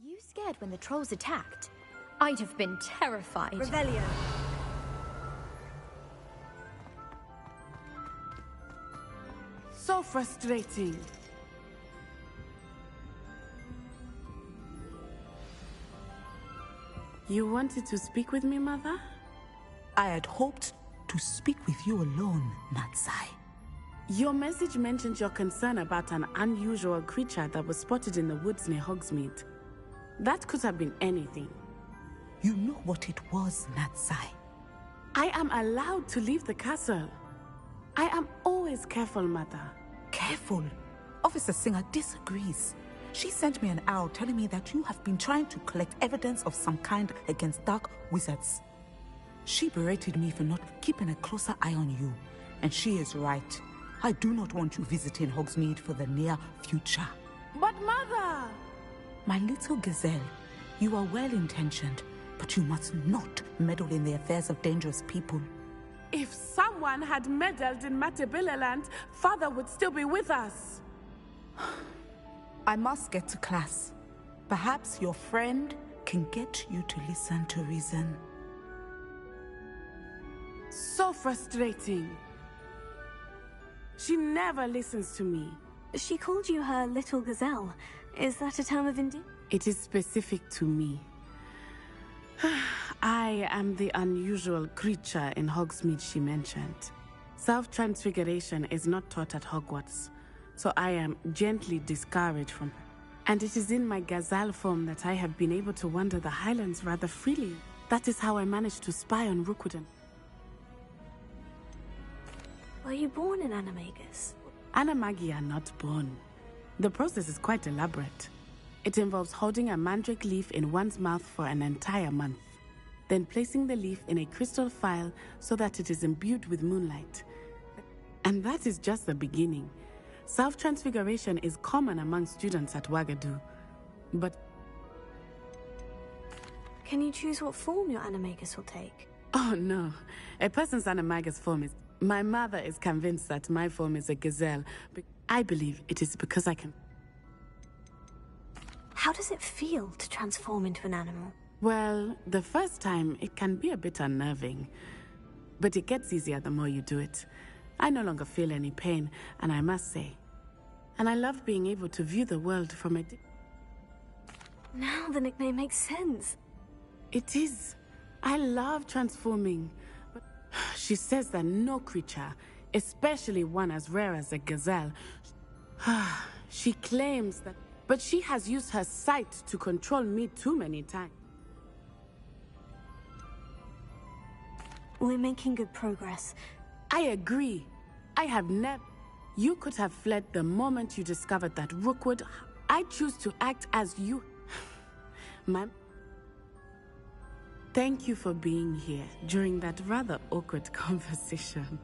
you scared when the trolls attacked? I'd have been terrified. Revelio. So frustrating. You wanted to speak with me, Mother? I had hoped to speak with you alone, Natsai. Your message mentioned your concern about an unusual creature that was spotted in the woods near Hogsmeade. That could have been anything. You know what it was, Natsai. I am allowed to leave the castle. I am always careful, Mother. Careful. Officer Singer disagrees. She sent me an arrow telling me that you have been trying to collect evidence of some kind against dark wizards. She berated me for not keeping a closer eye on you, and she is right. I do not want you visiting Hogsmeade for the near future. But Mother! My little gazelle, you are well-intentioned, but you must not meddle in the affairs of dangerous people. If someone had meddled in Matabeleland, Father would still be with us. I must get to class. Perhaps your friend can get you to listen to reason. So frustrating. She never listens to me. She called you her little gazelle. Is that a term of endearment? It is specific to me. I am the unusual creature in Hogsmeade she mentioned. Self-transfiguration is not taught at Hogwarts, so I am gently discouraged from her. And it is in my gazelle form that I have been able to wander the Highlands rather freely. That is how I managed to spy on Rookwood. Were you born in Animagus? Animagi are not born. The process is quite elaborate. It involves holding a mandrake leaf in one's mouth for an entire month, then placing the leaf in a crystal phial so that it is imbued with moonlight. And that is just the beginning. Self-transfiguration is common among students at Wagadu, but... Can you choose what form your Animagus will take? Oh no, a person's Animagus form is... My mother is convinced that my form is a gazelle, but I believe it is because I can... How does it feel to transform into an animal? Well, the first time it can be a bit unnerving, but it gets easier the more you do it. I no longer feel any pain, and I must say, and I love being able to view the world from a... Now the nickname makes sense. It is. I love transforming. But she says that no creature, especially one as rare as a gazelle, she claims that... But she has used her sight to control me too many times. We're making good progress. I agree. I have never... You could have fled the moment you discovered that Rookwood... I choose to act as you... Ma'am... Thank you for being here during that rather awkward conversation.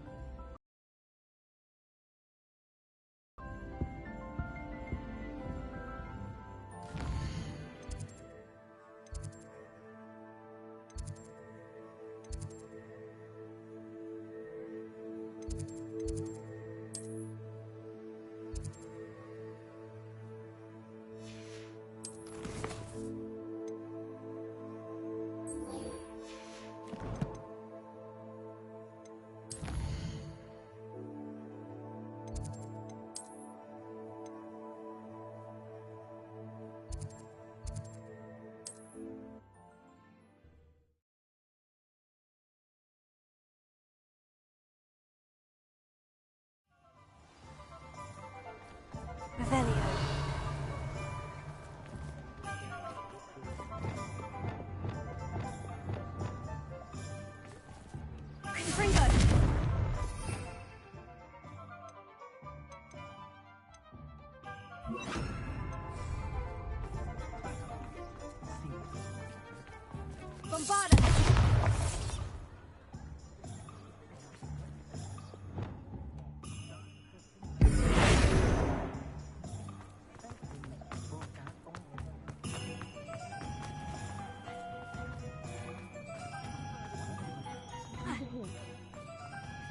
Revelio. Confringo. Bombarda.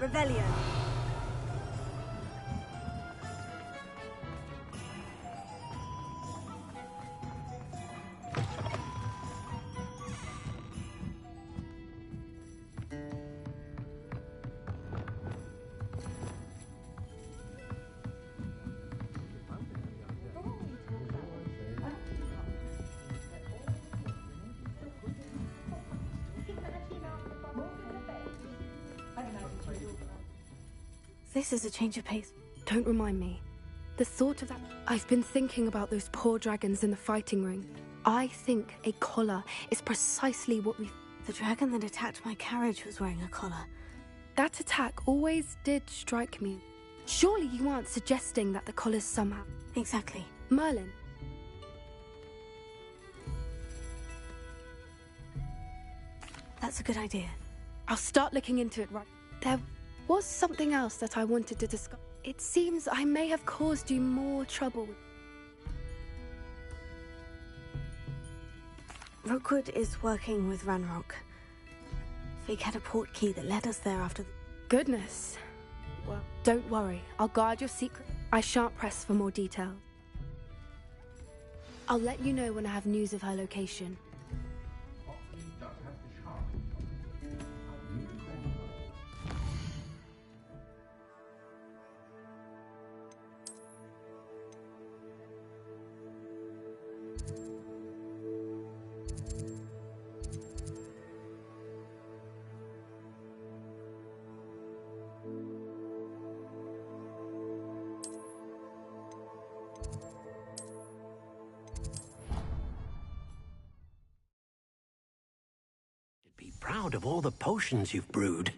Revelio. this is a change of pace. Don't remind me. The thought of that... I've been thinking about those poor dragons in the fighting ring. I think a collar is precisely what we... The dragon that attacked my carriage was wearing a collar. That attack always did strike me. Surely you aren't suggesting that the collar's somehow... Exactly. Merlin. That's a good idea. I'll start looking into it right... There was something else that I wanted to discuss. It seems I may have caused you more trouble. Rookwood is working with Ranrock. Fig had a port key that led us there after... Goodness. Well, don't worry. I'll guard your secret. I shan't press for more detail. I'll let you know when I have news of her location. Be proud of all the potions you've brewed.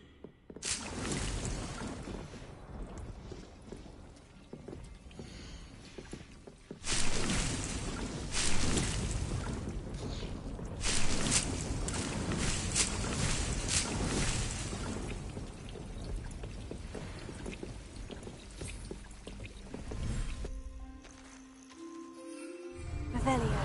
Revelio.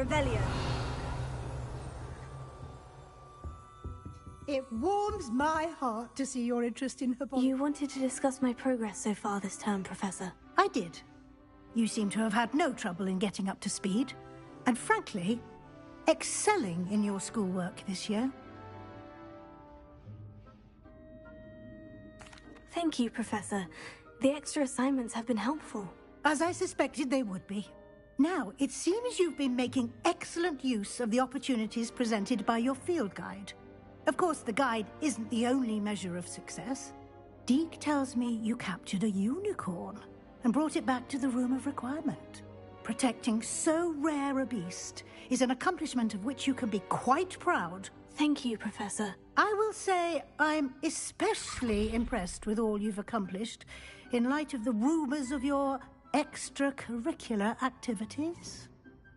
Revelio. It warms my heart to see your interest in her body. You wanted to discuss my progress so far this term, Professor. I did. You seem to have had no trouble in getting up to speed. And frankly, excelling in your schoolwork this year. Thank you, Professor. The extra assignments have been helpful. As I suspected they would be. Now, it seems you've been making excellent use of the opportunities presented by your field guide. Of course, the guide isn't the only measure of success. Deke tells me you captured a unicorn and brought it back to the Room of Requirement. Protecting so rare a beast is an accomplishment of which you can be quite proud. Thank you, Professor. I will say I'm especially impressed with all you've accomplished in light of the rumors of your extracurricular activities.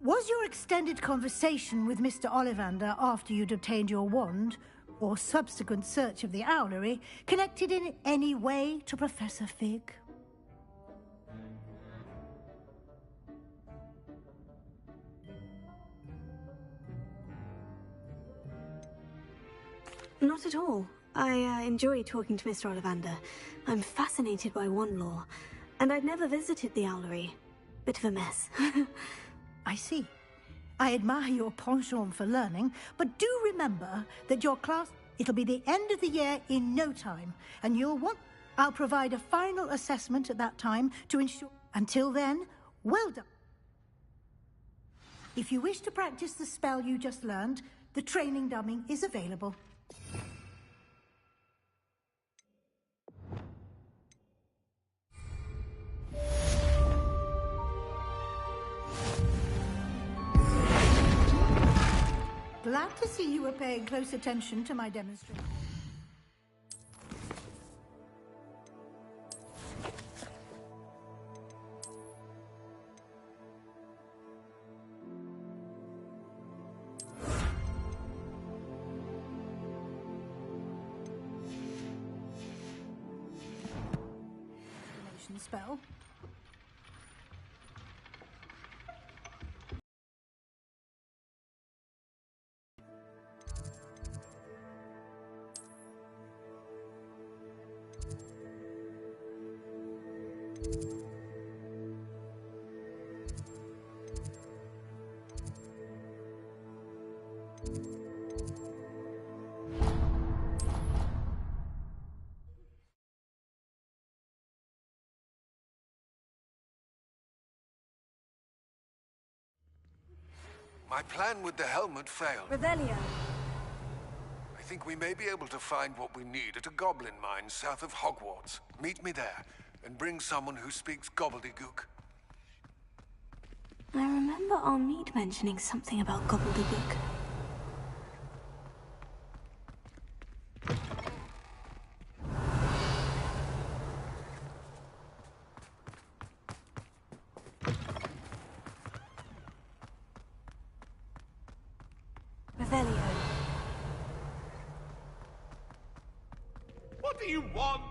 Was your extended conversation with Mr. Ollivander after you'd obtained your wand, or subsequent search of the owlery, connected in any way to Professor Fig? Not at all. I enjoy talking to Mr. Ollivander. I'm fascinated by wand lore, and I'd never visited the owlery. Bit of a mess. I see. I admire your penchant for learning, but do remember that your class, it'll be the end of the year in no time, and I'll provide a final assessment at that time to ensure. Until then, well done. If you wish to practice the spell you just learned, the training dummy is available. Glad to see you were paying close attention to my demonstration. Spell. My plan with the helmet failed. Revelio. I think we may be able to find what we need at a goblin mine south of Hogwarts. Meet me there, and bring someone who speaks gobbledygook. I remember our meet mentioning something about gobbledygook. Revelio. What do you want?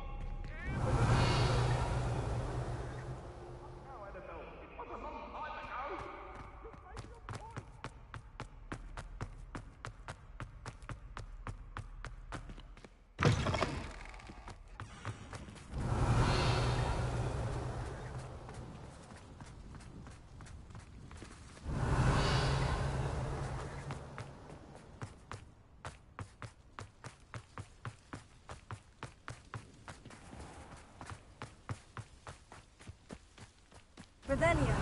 Revelio.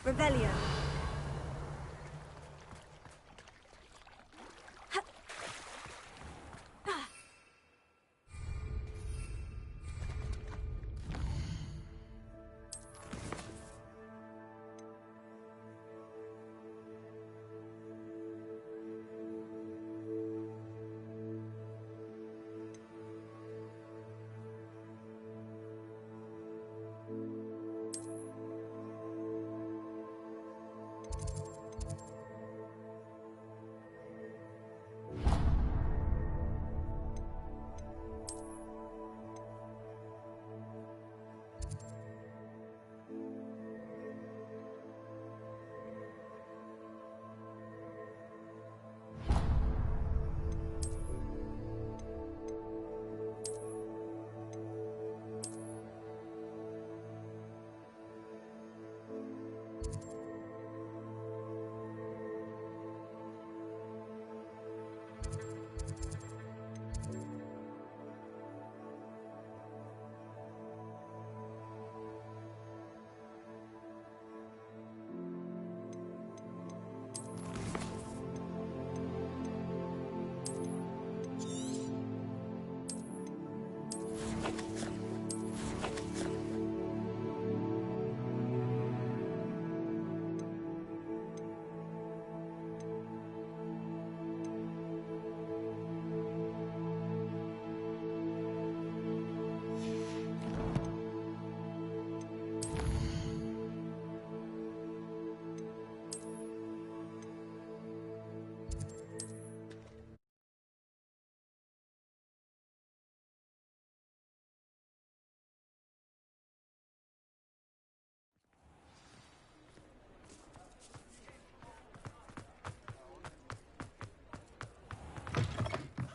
Revelio.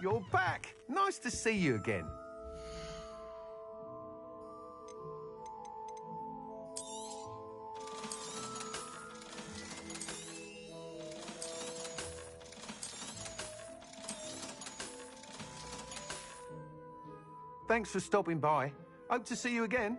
you're back. Nice to see you again. Thanks for stopping by. Hope to see you again.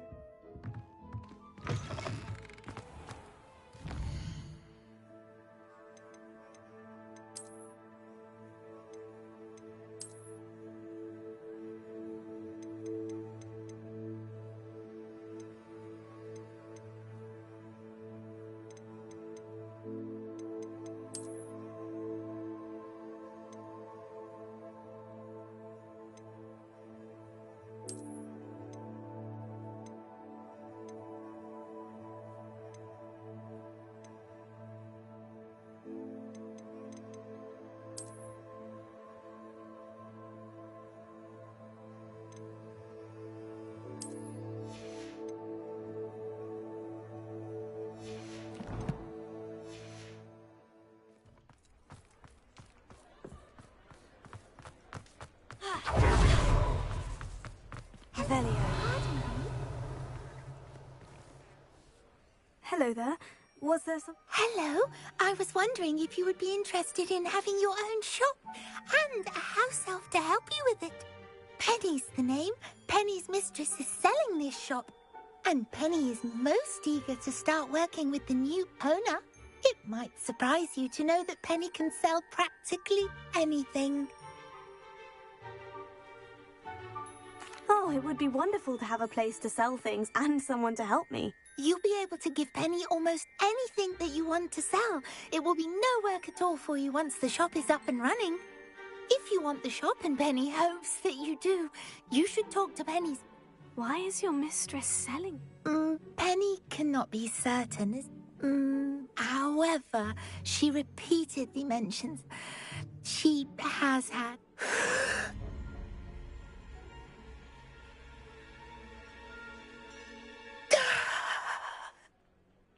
Hello there. Was there some... Hello. I was wondering if you would be interested in having your own shop and a house elf to help you with it. Penny's the name. Penny's mistress is selling this shop. And Penny is most eager to start working with the new owner. It might surprise you to know that Penny can sell practically anything. Oh, it would be wonderful to have a place to sell things and someone to help me. You'll be able to give Penny almost anything that you want to sell. It will be no work at all for you once the shop is up and running. If you want the shop and Penny hopes that you do, you should talk to Penny's... Why is your mistress selling? Penny cannot be certain. However, she repeatedly mentions she has had...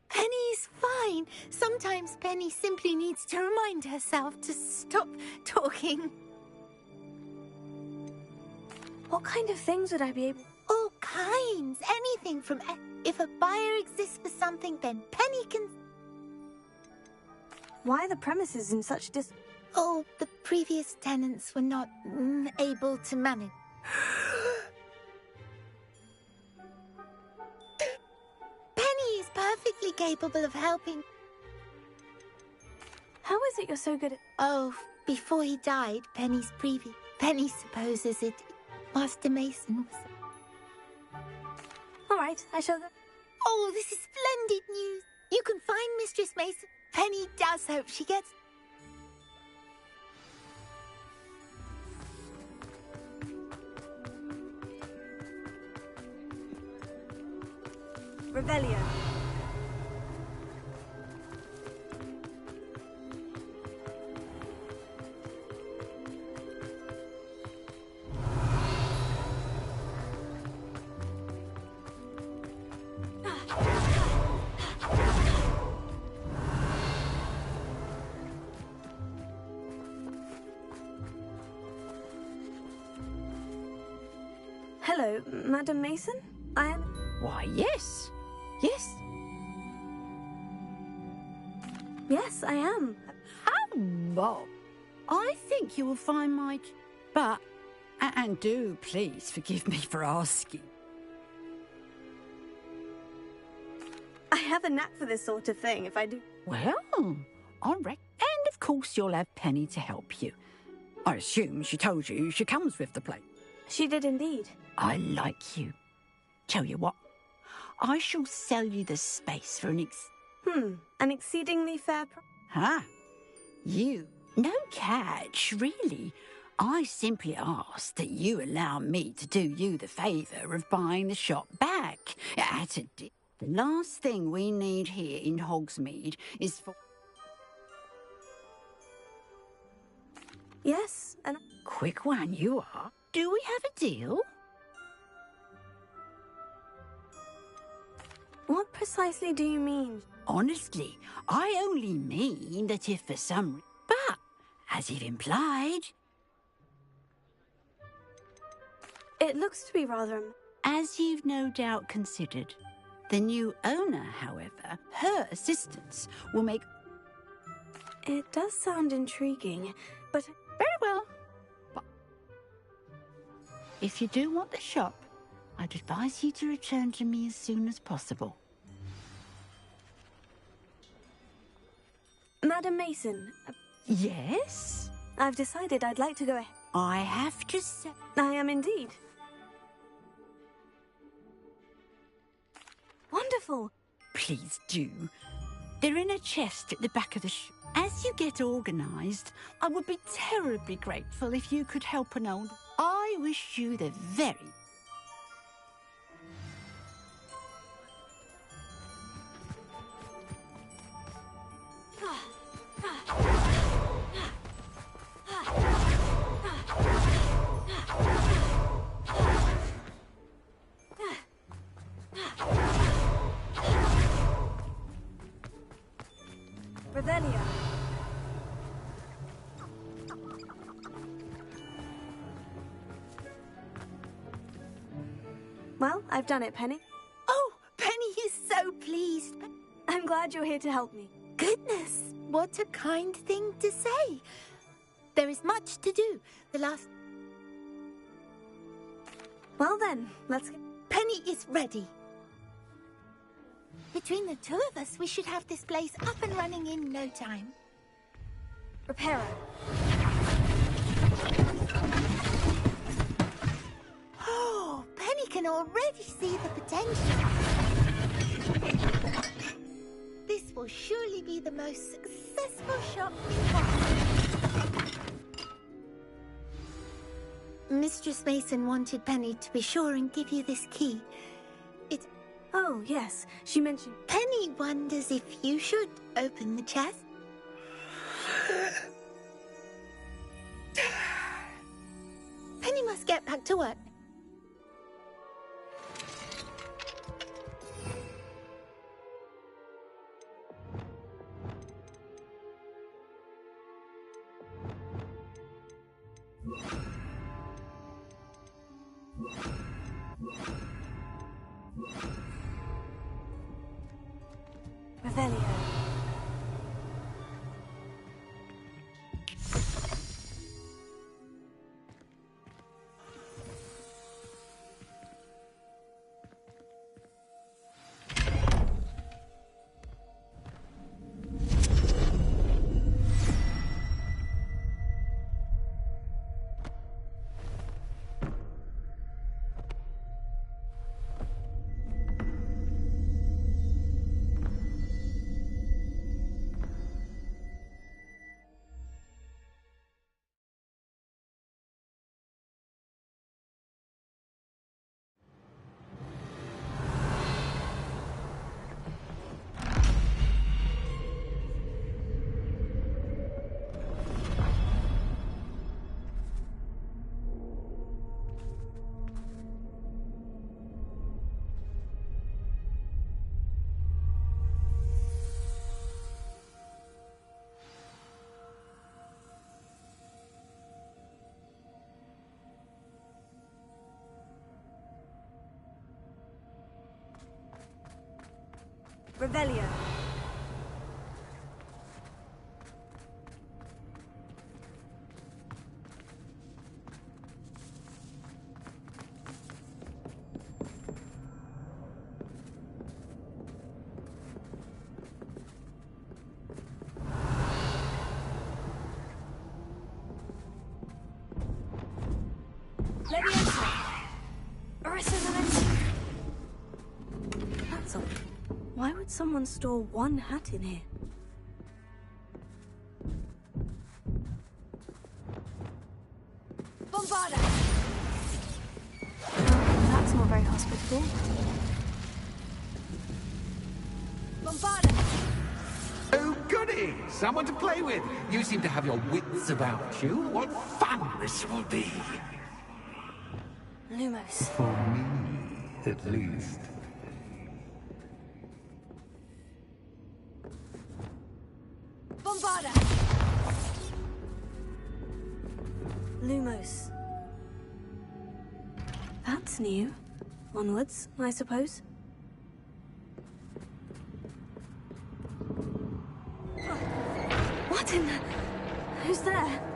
Penny's fine. Sometimes Penny simply needs to remind herself to stop talking. What kind of things would I be able... All kinds. Anything from... If a buyer exists for something, then Penny can... Why are the premises in such Oh, the previous tenants were not able to manage. Penny is perfectly capable of helping. How is it you're so good at... Oh, before he died, Penny supposes it... Master Mason was... All right, I shall go. Oh, this is splendid news. You can find Mistress Mason. Penny does hope she gets... Revelio. Hello, Madam Mason? I am... Why, yes. Yes. Yes, I am. Oh, Bob. I think you will find my... But... And do please forgive me for asking. I have a knack for this sort of thing, if I do... Well, I reckon... And of course you'll have Penny to help you. I assume she told you she comes with the plate. She did indeed. I like you. Tell you what, I shall sell you the space for an exceedingly fair price. Huh? You? No catch, really. I simply ask that you allow me to do you the favour of buying the shop back at a The last thing we need here in Hogsmeade is for... Yes, and... Quick one, you are. Do we have a deal? What precisely do you mean? Honestly, I only mean that if for some... But, as you've implied... It looks to be rather... As you've no doubt considered. The new owner, however, her assistance will make... It does sound intriguing, but... Very well. But if you do want the shop, I'd advise you to return to me as soon as possible. Madam Mason... Yes? I've decided I'd like to go ahead. I have to say... I am indeed. Wonderful. Please do. They're in a chest at the back of the shop. As you get organised, I would be terribly grateful if you could help an old... I wish you the very... Revelia. Well, I've done it, Penny. Oh, Penny is so pleased. I'm glad you're here to help me. Goodness, what a kind thing to say. There is much to do. The last... Well then, let's get... Penny is ready. Between the two of us, we should have this place up and running in no time. Reparo. Oh, Penny can already see the potential. This will surely be the most successful shop in town. Mistress Mason wanted Penny to be sure and give you this key. It's... Oh, yes. She mentioned... Penny wonders if you should open the chest. Penny must get back to work. Revelio. Revelio. Leviosa. Ursa. That's all. Why would someone store one hat in here? Bombarda! That's not very hospitable. Bombarda! Oh, goody! Someone to play with! You seem to have your wits about you. What fun this will be! Lumos. For me, at least. Bombarda! Lumos. That's new. Onwards, I suppose. What in the... Who's there?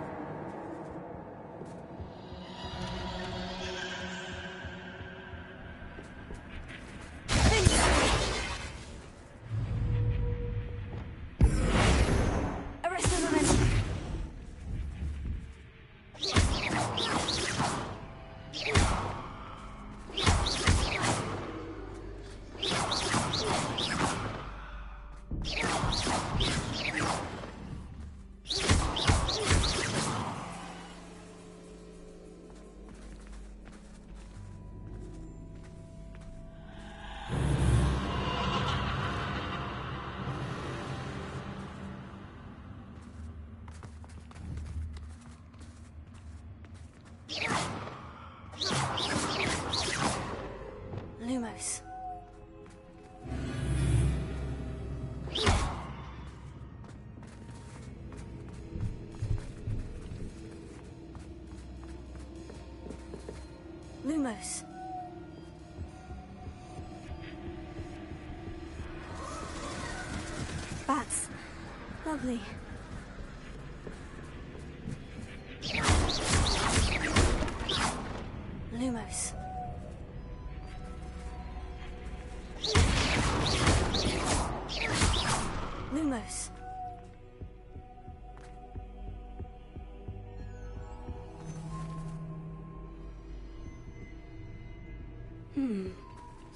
Lumos. Lumos. Bats. Lovely. Lumos. Lumos.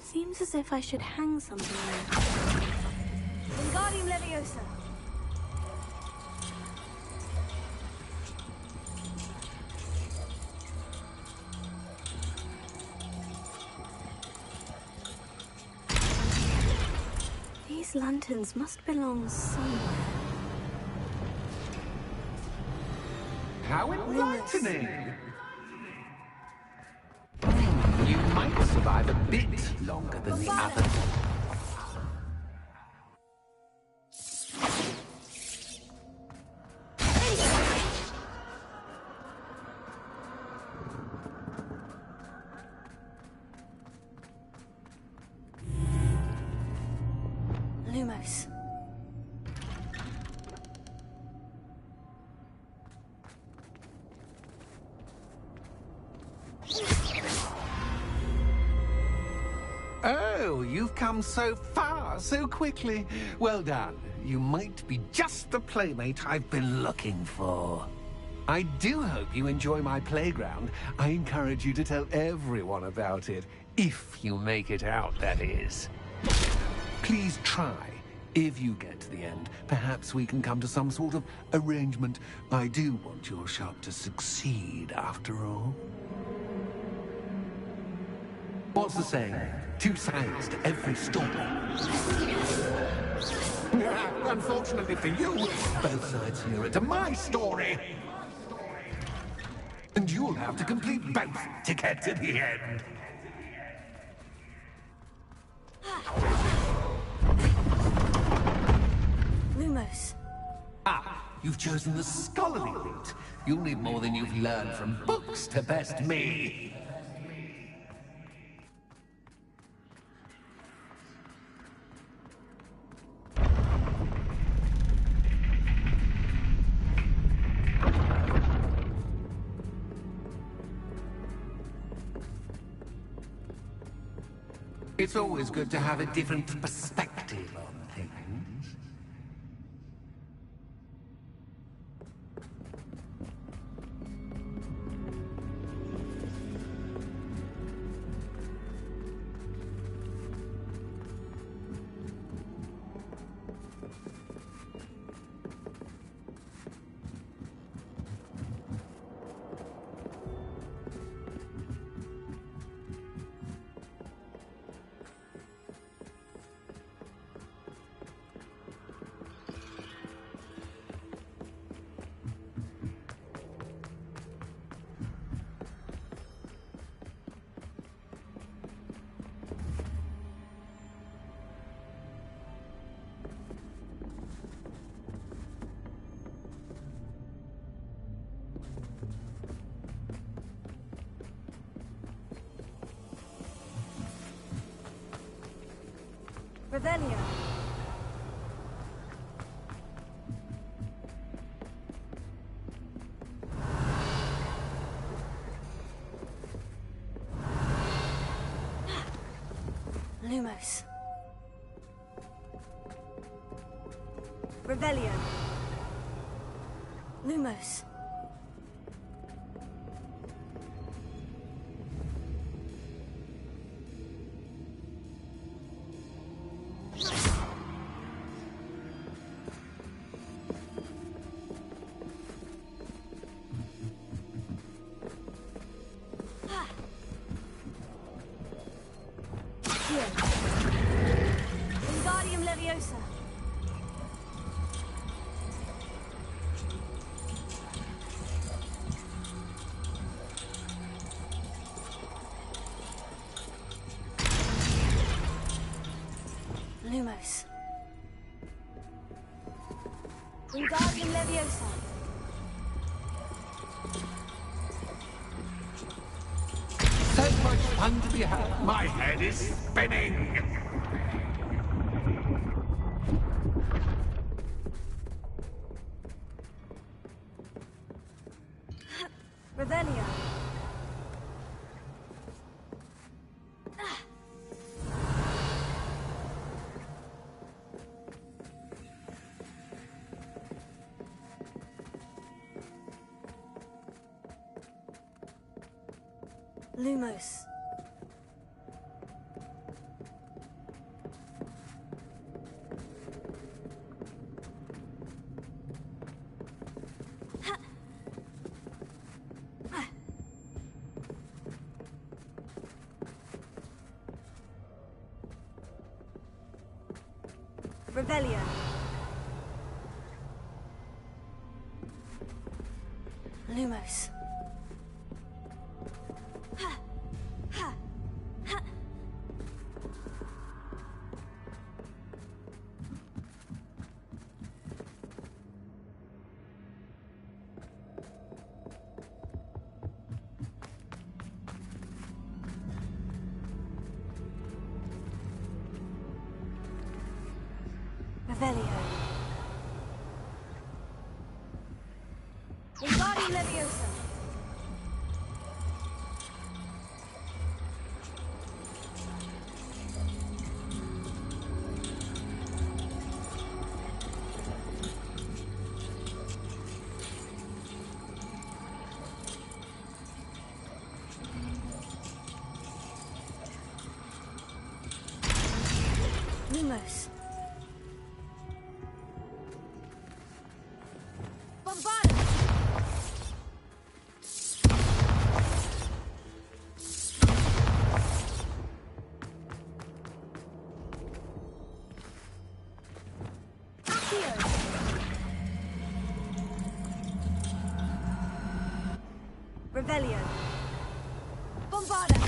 Seems as if I should hang something there. Wingardium Leviosa. These lanterns must belong somewhere. How enlightening! You might survive a bit longer than the others. Lumos. Oh, you've come so far, so quickly. Well done. You might be just the playmate I've been looking for. I do hope you enjoy my playground. I encourage you to tell everyone about it. If you make it out, that is. Please try. If you get to the end, perhaps we can come to some sort of arrangement. I do want your shop to succeed, after all. What's the saying? Two sides to every story. Unfortunately for you, both sides here are to my story. And you'll have to complete both to get to the end. Lumos. Ah, you've chosen the scholarly route. You'll need more than you've learned from books to best me. It's always good to have a different perspective on things. Revelio. Lumos. Revelio. Lumos. Wingardium Leviosa. Lumos. Wingardium Leviosa. So much fun to be had. My head is spinning. Revelio. Lumos. Revelio. Lumos. Revelio. Wingardium Leviosa. Lumos. Revelio. Bombarda.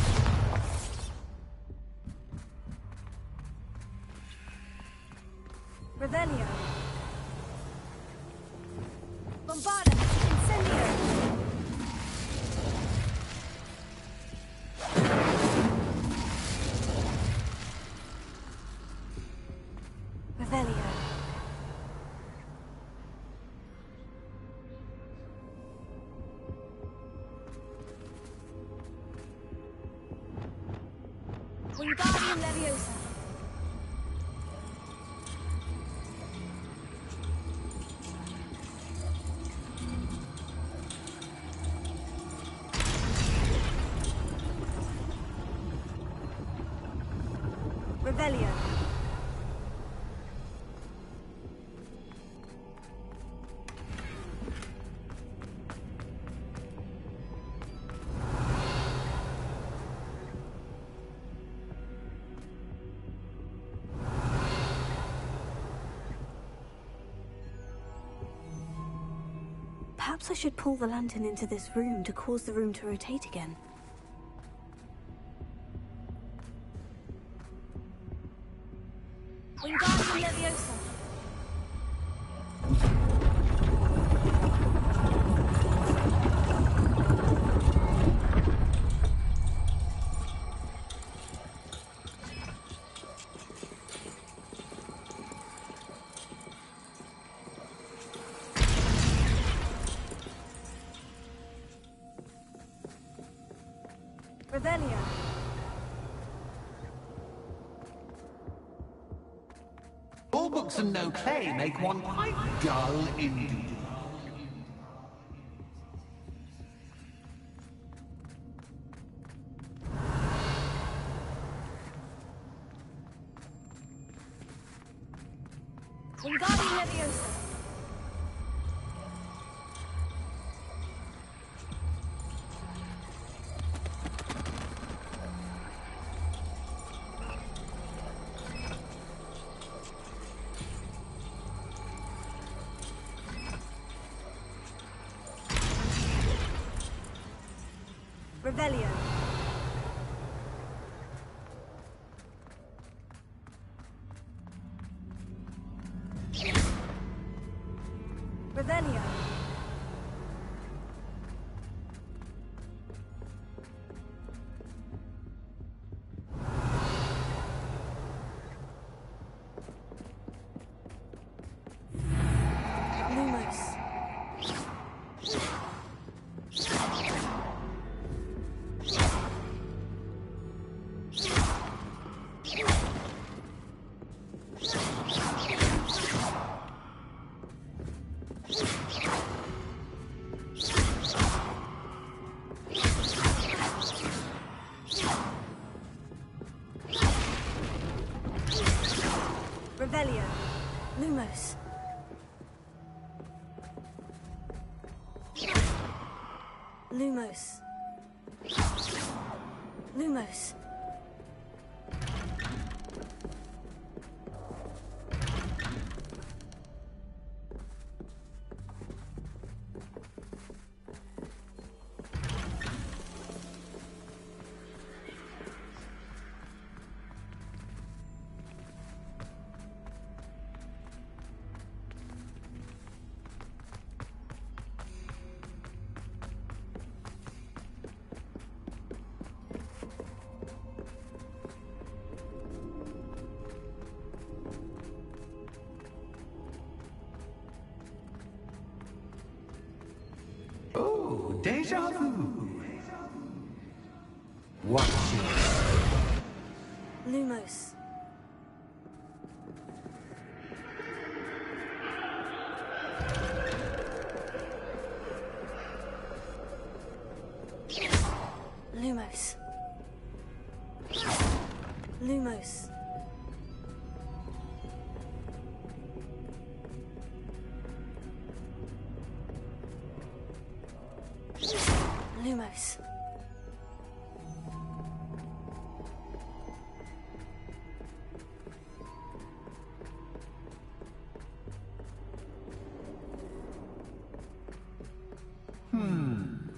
Revelio. Bombarda. Incendio. Revelio. Wingardium Leviosa. Revelio. Perhaps I should pull the lantern into this room to cause the room to rotate again. Wingardium Leviosa. Revelio. All books and no play make one quite dull indeed. Wingardium Leviosa. Revelio. Revelio. Lumos. Revelio. Lumos. Lumos. Lumos. Oh, deja vu. Watch it. Lumos. Lumos. Lumos. Lumos.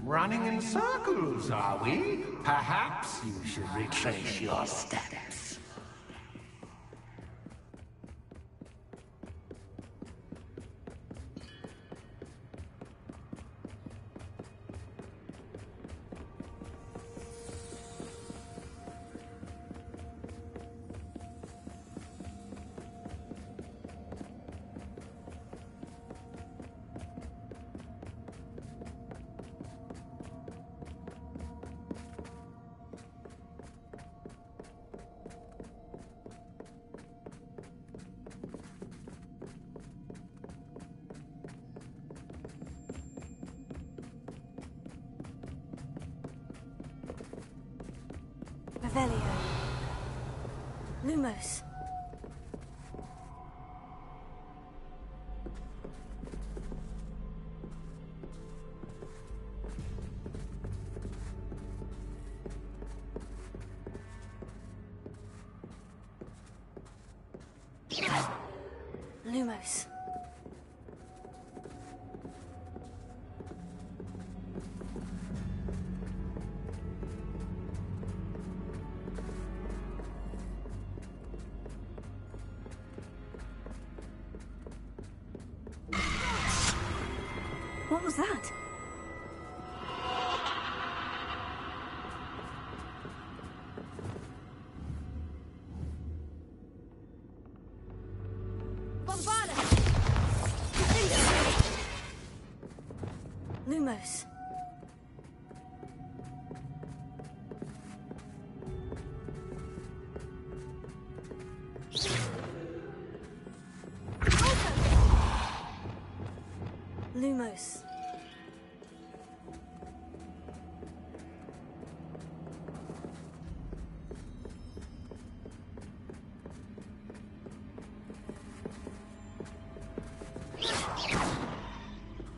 Running in circles, are we? Perhaps you should retrace your steps. Revelio. Lumos. Lumos. What was that? Lumos. Lumos.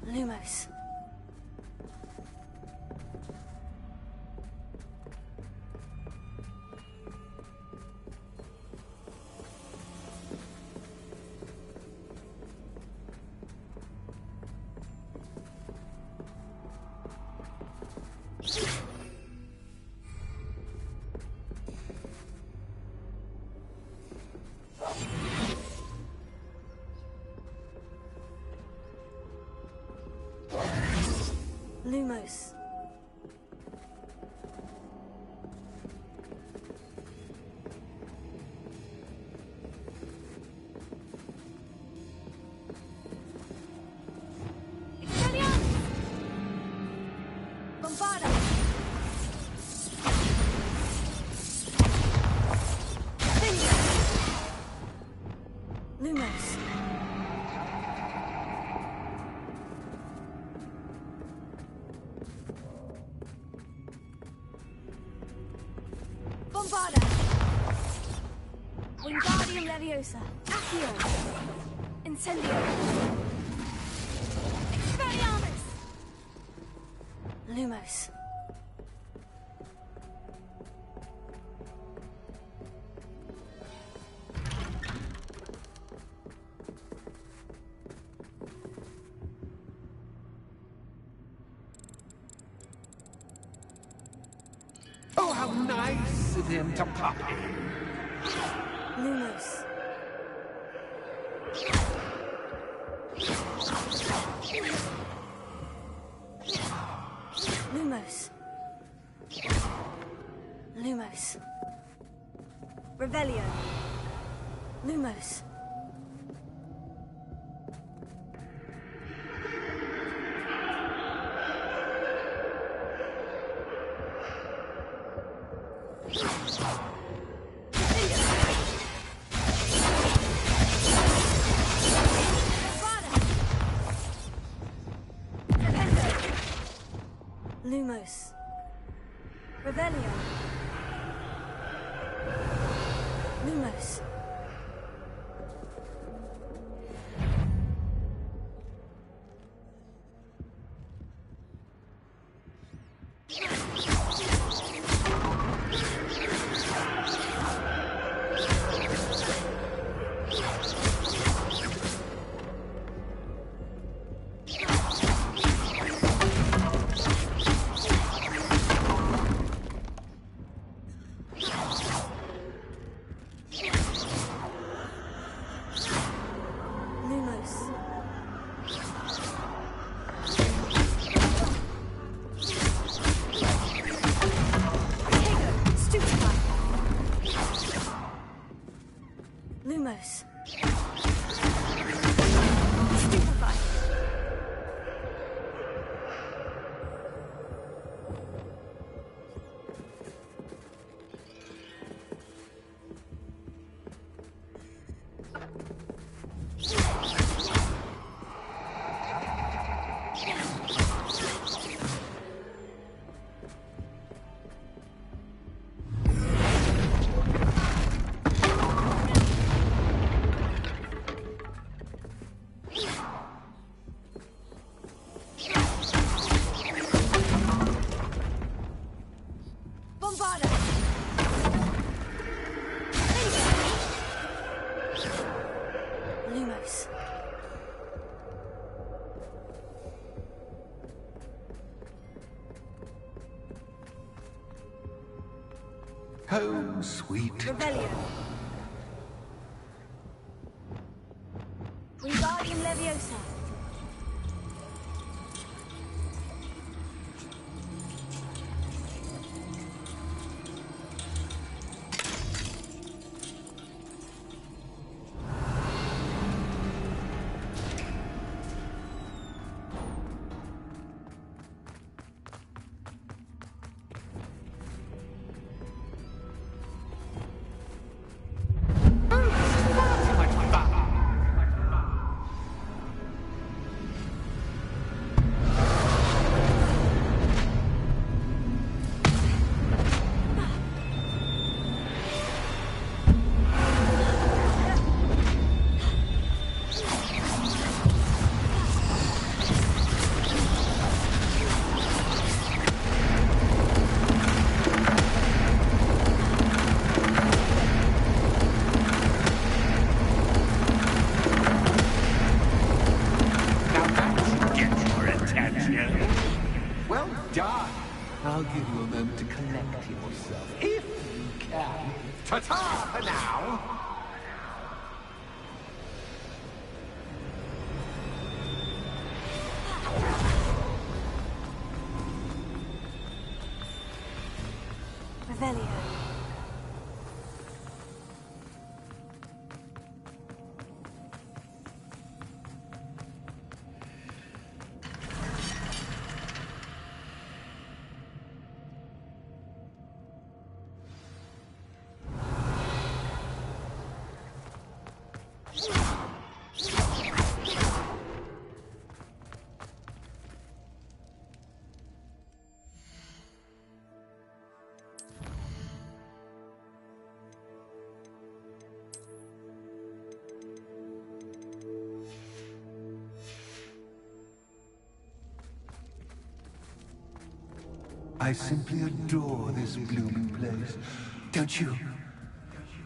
Lumos. Lumos. Bombarda! Lumos. Bombarda! Wingardium Leviosa! Accio! Incendio! Expelliarmus! Lumos. Oh, how nice of him to pop in. Lumos. Lumos. Lumos. Revelio. Lumos. Lumos. Revelio. Lumos. Lumos. Stupefy! Lumos. Stupefy! Bombarda! Lumos. Home, sweet. Revelio. Wingardium Leviosa. for now. Revelio. I simply adore this blooming place. Don't you?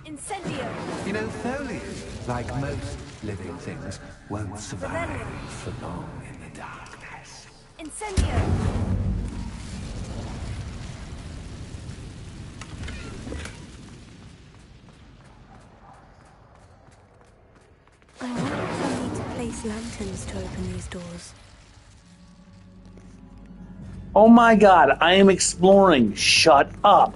Incendio! You know, foliage, like most living things, won't survive for long in the darkness. Incendio! I wonder if I need to place lanterns to open these doors. Oh my god, I am exploring. Shut up.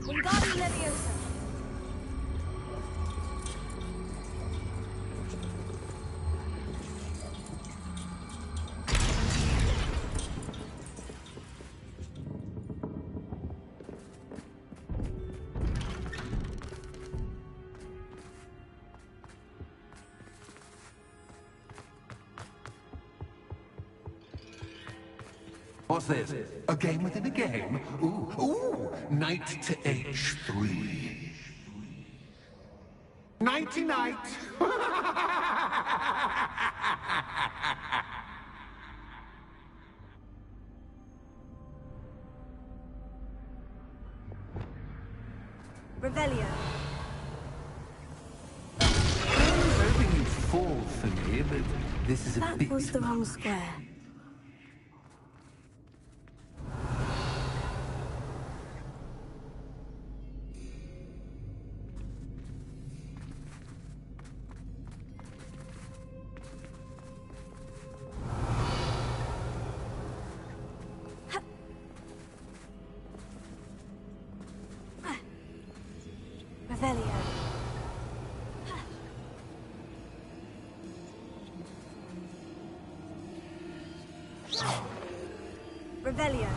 Wingardium Leviosa! What's this? A game within a game? Ooh, knight to h3. Nighty-night! Revelio! I was hoping you'd fall for me, but this is a bit... That was the wrong square. Revelio. Revelio!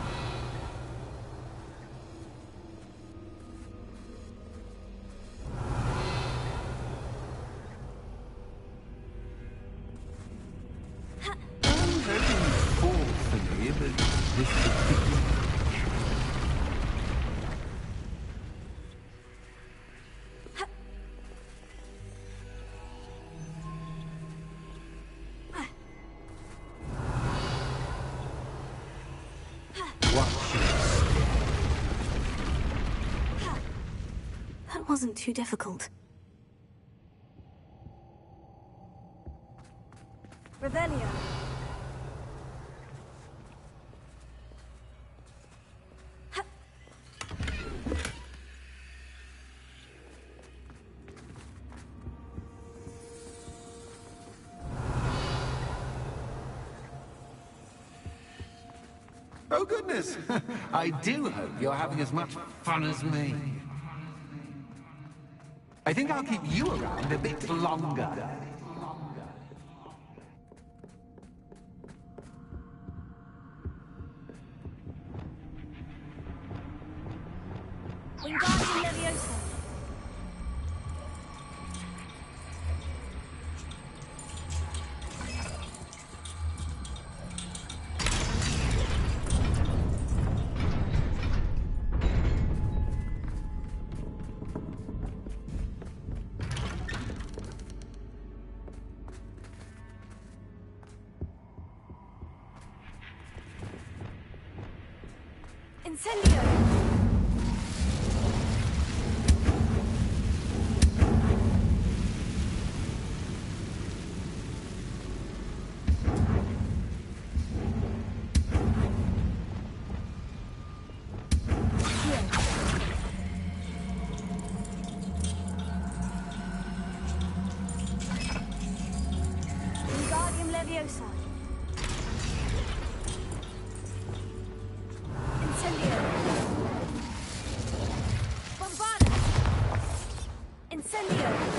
I was hoping you'd fall for me, but this is a bit... That wasn't too difficult. Revelio! Oh, goodness! I do hope you're having as much fun as me. I think I'll keep you around a bit longer. Wingardium Leviosa! Incendio! Leviosa. Incendio. Bombarda. Incendio.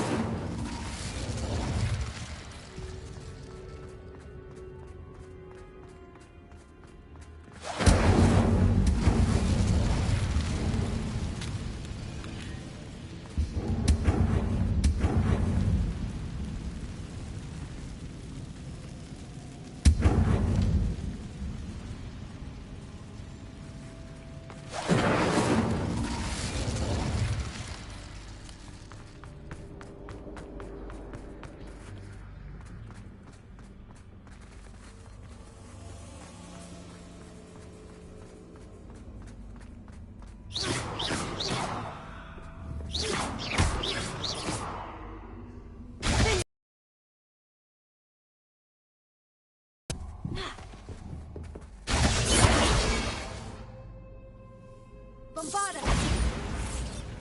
Bombarda.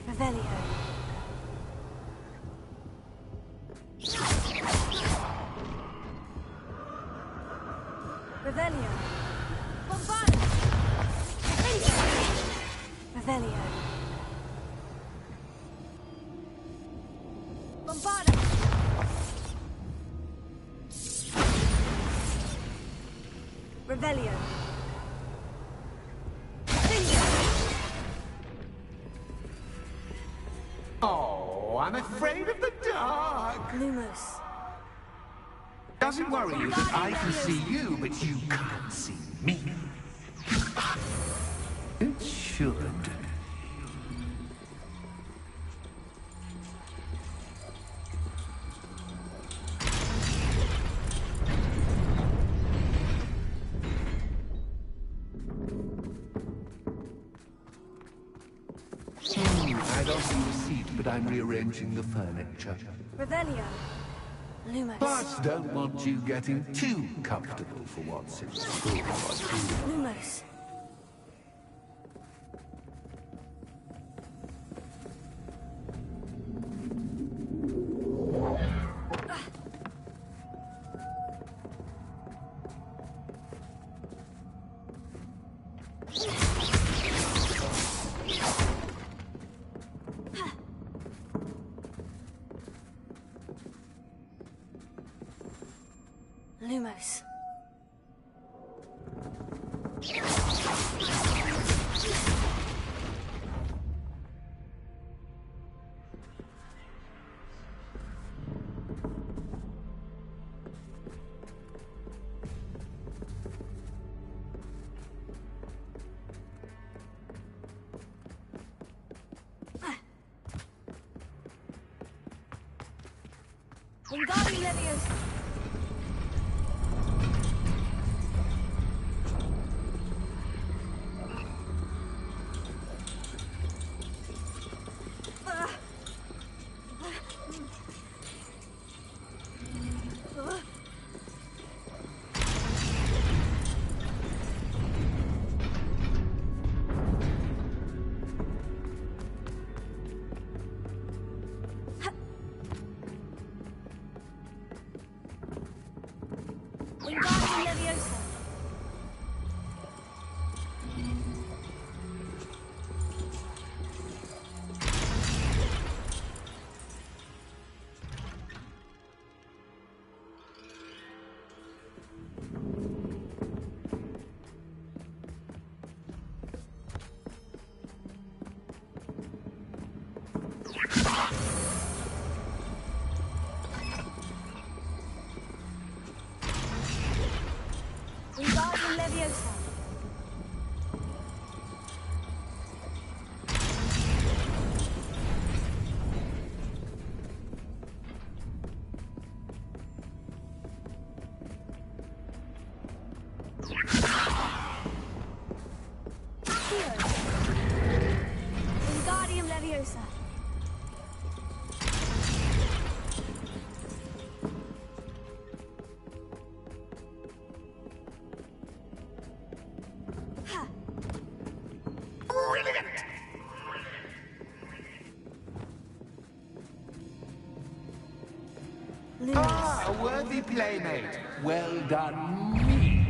Revelio. Revelio. Bombarda. Revelio. Bombarda. Revelio. Oh, I'm afraid of the dark. Lumos. Does it worry you that I can see you, but you can't see me? It should. I don't see the seat, but I'm rearranging the furniture. Revelio. Lumos. But don't want you getting too comfortable for once in school. Lumos. Lumos. Wingardium Leviosa. Wingardium Leviosa. Wingardium Leviosa. Wingardium Leviosa. Ah, a worthy playmate. Well done, me.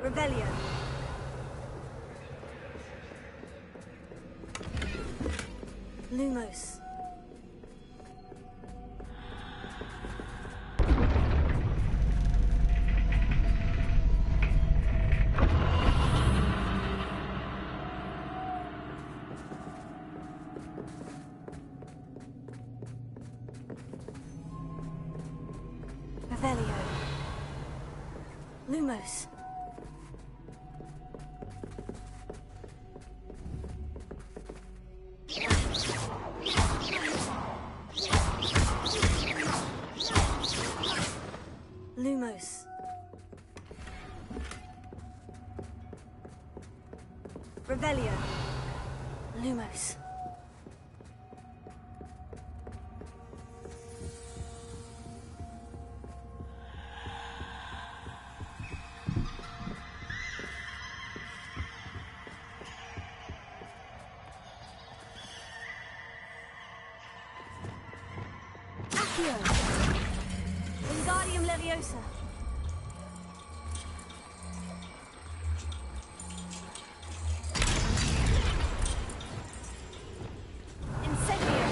Revelio. Lumos. Revelio. Lumos. Lumos. Revelio. Lumos. Accio. Wingardium Leviosa. Incendio.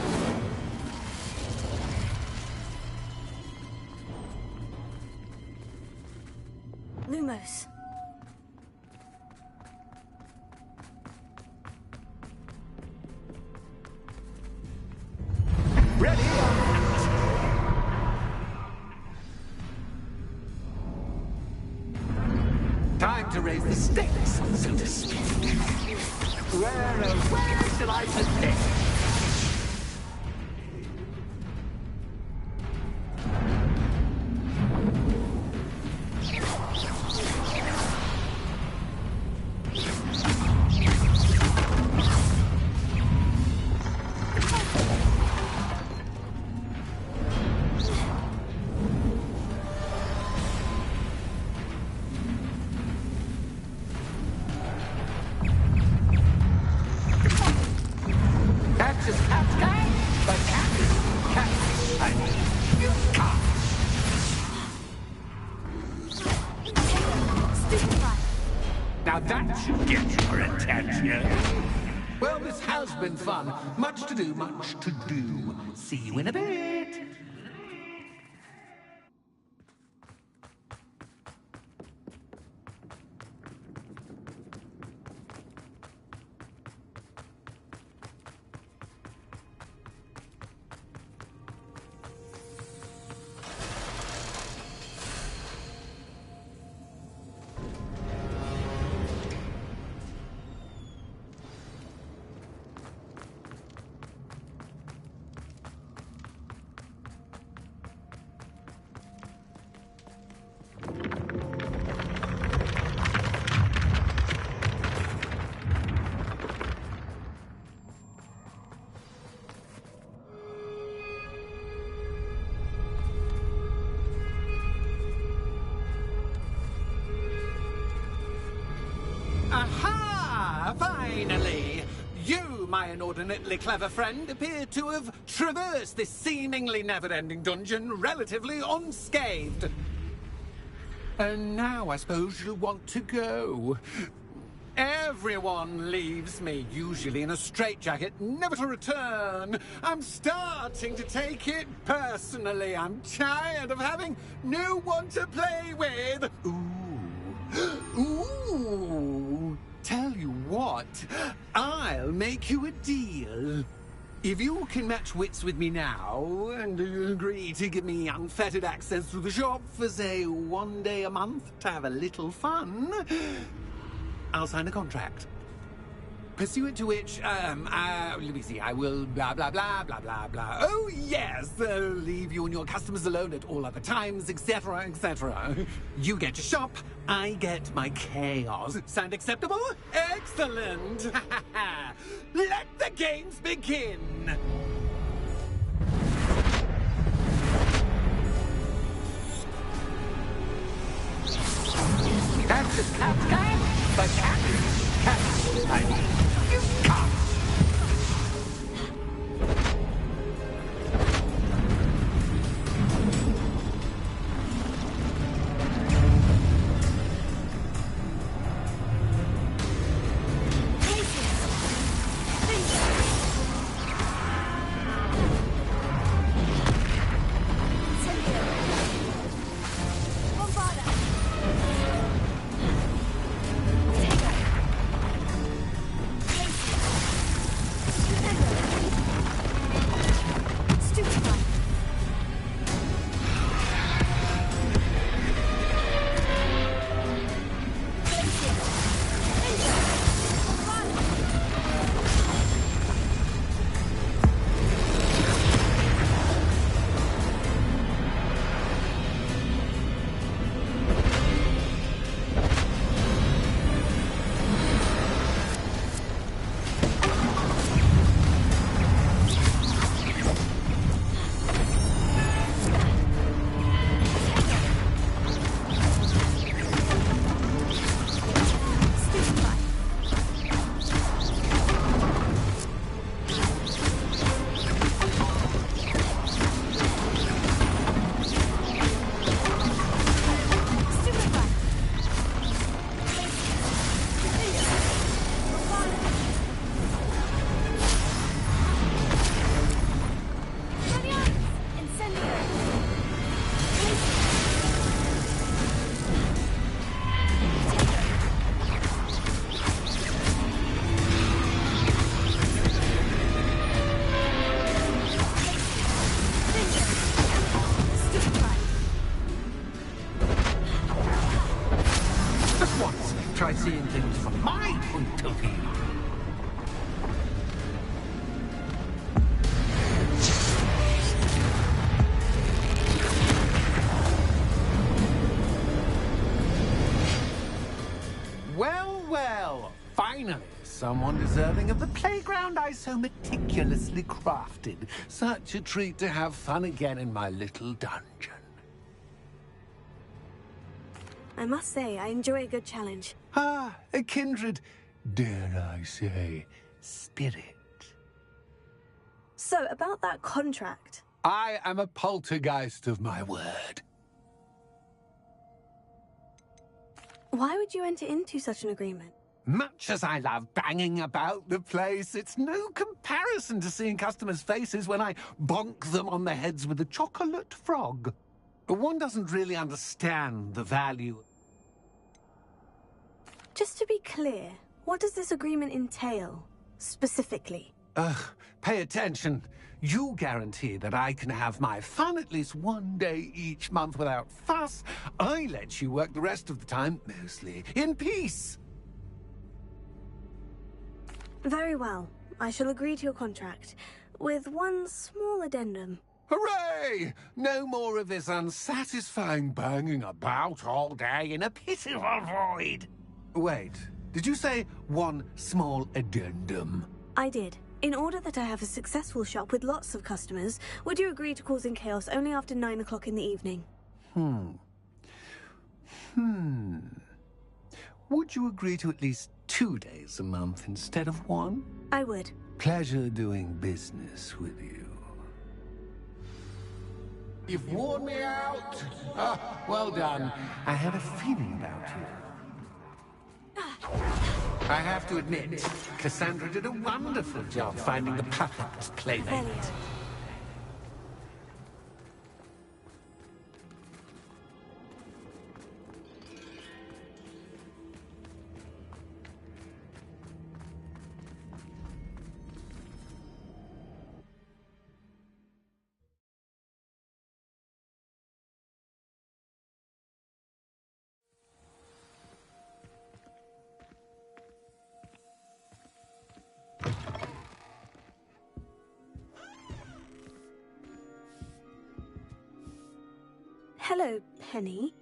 Lumos. Ready? Time to raise the stakes, so to speak. Where shall I begin? Now that should get your attention. Well, this has been fun. Much to do, much to do. See you in a bit. Aha! Finally! You, my inordinately clever friend, appear to have traversed this seemingly never-ending dungeon relatively unscathed. And now I suppose you'll want to go. Everyone leaves me, usually in a straitjacket, never to return. I'm starting to take it personally. I'm tired of having no one to play with. Ooh. Tell you what, I'll make you a deal. If you can match wits with me now, and agree to give me unfettered access to the shop for, say, 1 day a month to have a little fun, I'll sign a contract. pursuant to which, let me see, I will blah, blah, blah, blah, blah, blah. Oh, yes, leave you and your customers alone at all other times, etc., etc. You get to shop, I get my chaos. Sound acceptable? Excellent! Let the games begin! That's the cat guy, but cat, I mean, you can't. Try seeing things from my point of view. Well, well, finally, someone deserving of the playground I so meticulously crafted. Such a treat to have fun again in my little dungeon. I must say, I enjoy a good challenge. Ah, a kindred, dare I say, spirit. So, about that contract. I am a poltergeist of my word. Why would you enter into such an agreement? Much as I love banging about the place, it's no comparison to seeing customers' faces when I bonk them on the heads with a chocolate frog. One doesn't really understand the value. Just to be clear, what does this agreement entail, specifically? Pay attention. You guarantee that I can have my fun at least one day each month without fuss. I let you work the rest of the time, mostly in peace. Very well. I shall agree to your contract, with one small addendum. Hooray! No more of this unsatisfying banging about all day in a pitiful void. Wait, did you say one small addendum? I did. In order that I have a successful shop with lots of customers, would you agree to causing chaos only after 9 o'clock in the evening? Would you agree to at least 2 days a month instead of one? I would. Pleasure doing business with you. You've worn me out. Ah, well done. I had a feeling about you. I have to admit, Cassandra did a wonderful job finding the perfect playmate. Hello, Penny.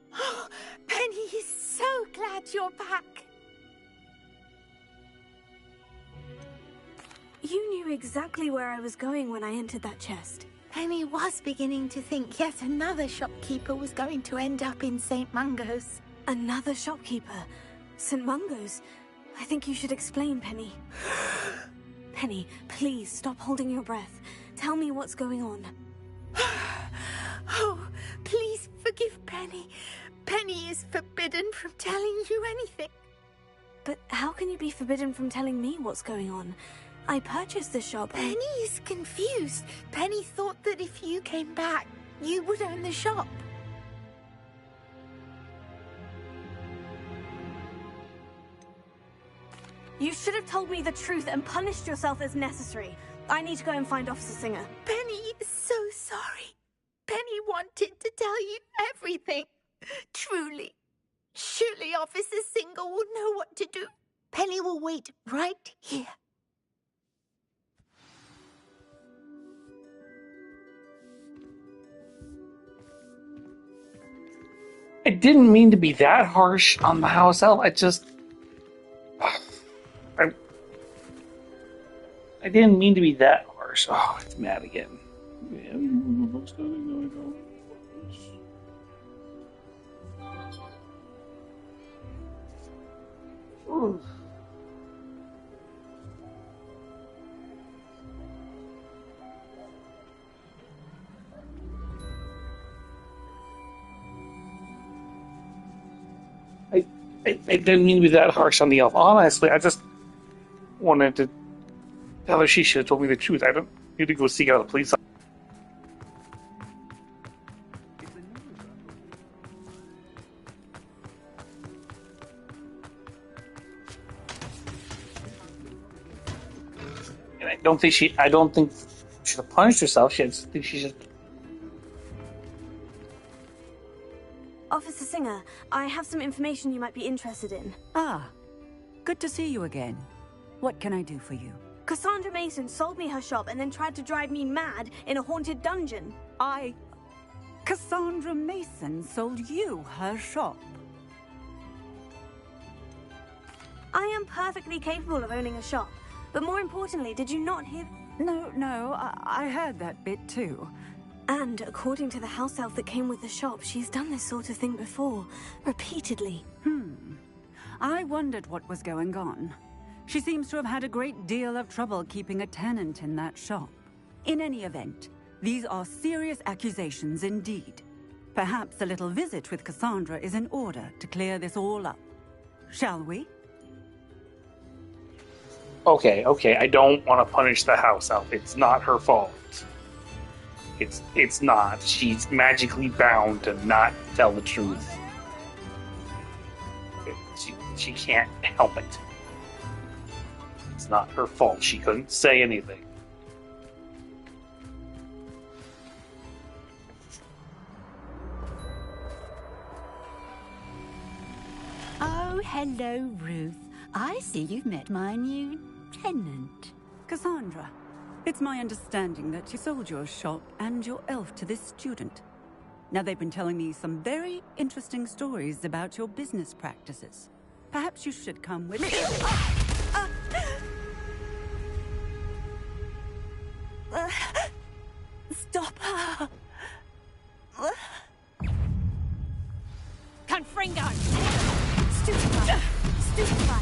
Penny is so glad you're back. You knew exactly where I was going when I entered that chest. Penny was beginning to think yet another shopkeeper was going to end up in St. Mungo's. Another shopkeeper? St. Mungo's? I think you should explain, Penny. Penny, please stop holding your breath. Tell me what's going on. Oh, please forgive Penny. Penny is forbidden from telling you anything. But how can you be forbidden from telling me what's going on? I purchased the shop. Penny is confused. Penny thought that if you came back, you would own the shop. You should have told me the truth and punished yourself as necessary. I need to go and find Officer Singer. Penny is so sorry. Penny wanted to tell you everything. Truly. Surely Officer Singer will know what to do. Penny will wait right here. I didn't mean to be that harsh on the house elf. I didn't mean to be that harsh. Oh, it's mad again. I didn't mean to be that harsh on the elf. Honestly, I just wanted to tell her she should have told me the truth. I don't need to go seek out the police. And I don't think she should have punished herself. I just think she should. Officer Singer, I have some information you might be interested in. Ah, good to see you again. What can I do for you? Cassandra Mason sold me her shop and then tried to drive me mad in a haunted dungeon. Cassandra Mason sold you her shop? I am perfectly capable of owning a shop. But more importantly, did you not hear... No, I heard that bit too. And according to the house elf that came with the shop, she's done this sort of thing before. Repeatedly. I wondered what was going on. She seems to have had a great deal of trouble keeping a tenant in that shop. In any event, these are serious accusations indeed. Perhaps a little visit with Cassandra is in order to clear this all up. Shall we? Okay, I don't want to punish the house elf. It's not her fault. It's not. She's magically bound to not tell the truth. She can't help it. It's not her fault. She couldn't say anything. Oh, hello, Ruth. I see you've met my new tenant. Cassandra, it's my understanding that you sold your shop and your elf to this student. Now, they've been telling me some very interesting stories about your business practices. Perhaps you should come with me. Stop her! Confringo! Stupefy! Stupefy!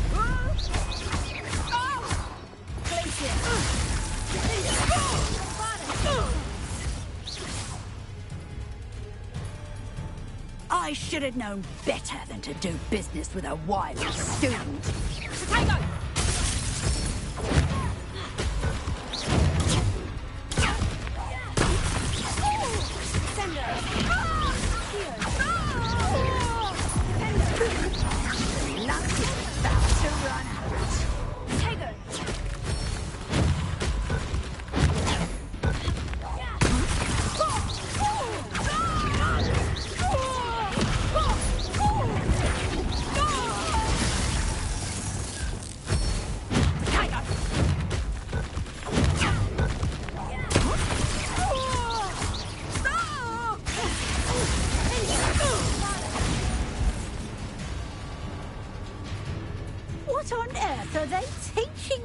I should have known better than to do business with a wily student. Potato!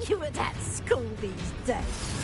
you at that school these days.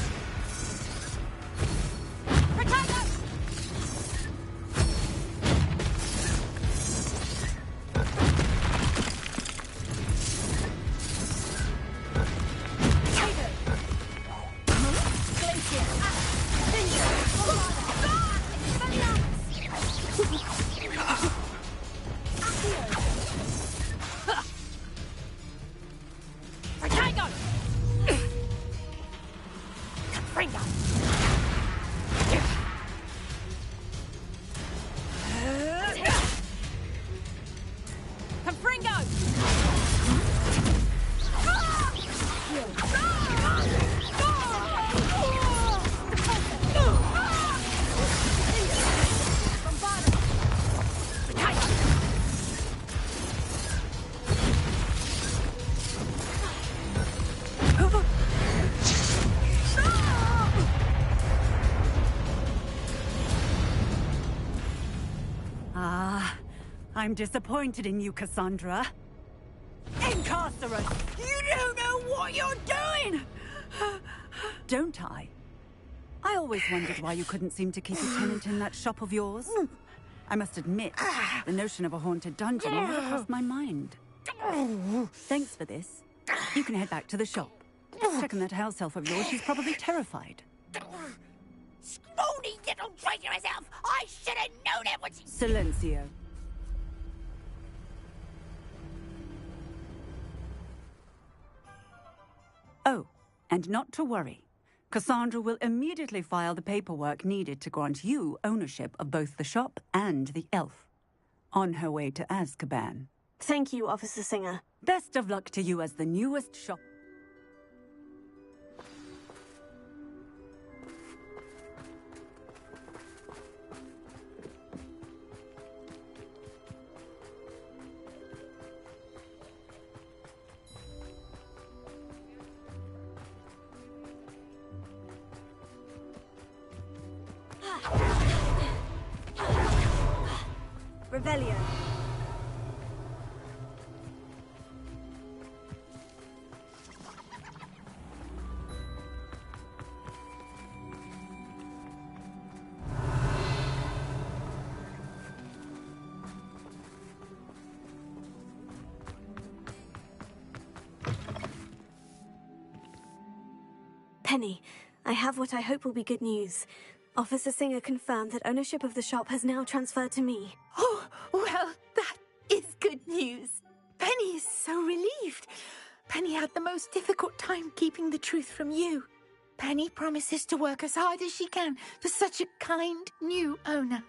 I'm disappointed in you, Cassandra. Incarcerate! You don't know what you're doing! Don't I? I always wondered why you couldn't seem to keep a tenant in that shop of yours. I must admit, the notion of a haunted dungeon never crossed my mind. Thanks for this. You can head back to the shop. Checking that house elf of yours, she's probably terrified. Scrawny little traitor herself! I should have known it was... Silencio. Oh, and not to worry. Cassandra will immediately file the paperwork needed to grant you ownership of both the shop and the elf. On her way to Azkaban. Thank you, Officer Singer. Best of luck to you as the newest shop... Revelio. Penny, I have what I hope will be good news. Officer Singer confirmed that ownership of the shop has now transferred to me. Oh, well, that is good news. Penny is so relieved. Penny had the most difficult time keeping the truth from you. Penny promises to work as hard as she can for such a kind new owner.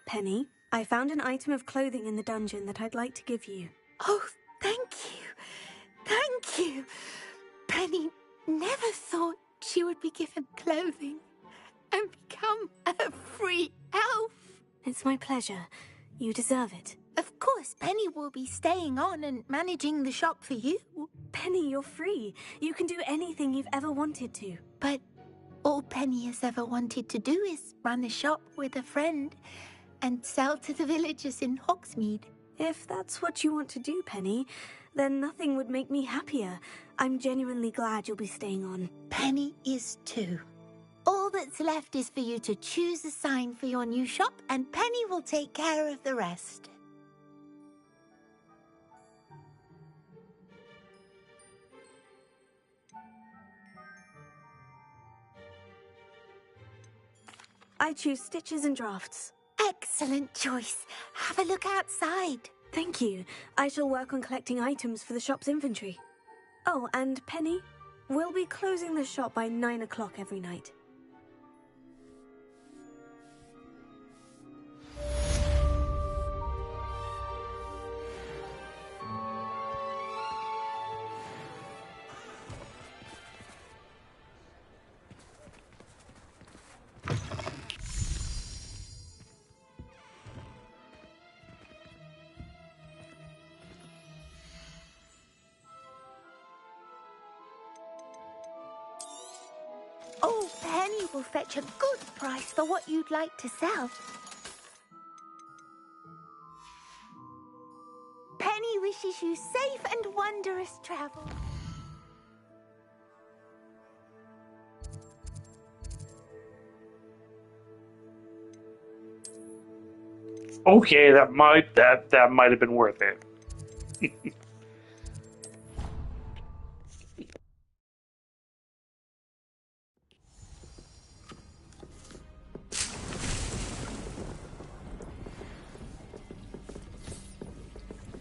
Penny, I found an item of clothing in the dungeon that I'd like to give you. Oh, thank you. Thank you. Penny never thought she would be given clothing and become a free elf. It's my pleasure. You deserve it. Of course, Penny will be staying on and managing the shop for you. Penny, you're free. You can do anything you've ever wanted to. But all Penny has ever wanted to do is run a shop with a friend and sell to the villagers in Hogsmeade. If that's what you want to do, Penny, then nothing would make me happier. I'm genuinely glad you'll be staying on. Penny is too. All that's left is for you to choose a sign for your new shop, and Penny will take care of the rest. I choose stitches and drafts. Excellent choice. Have a look outside. Thank you. I shall work on collecting items for the shop's inventory. Oh, and Penny, we'll be closing the shop by 9 o'clock every night. Oh, Penny will fetch a good price for what you'd like to sell. wishes you safe and wondrous travel. Okay, that might have been worth it.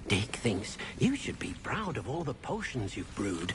Dick thinks you should be proud of all the potions you've brewed.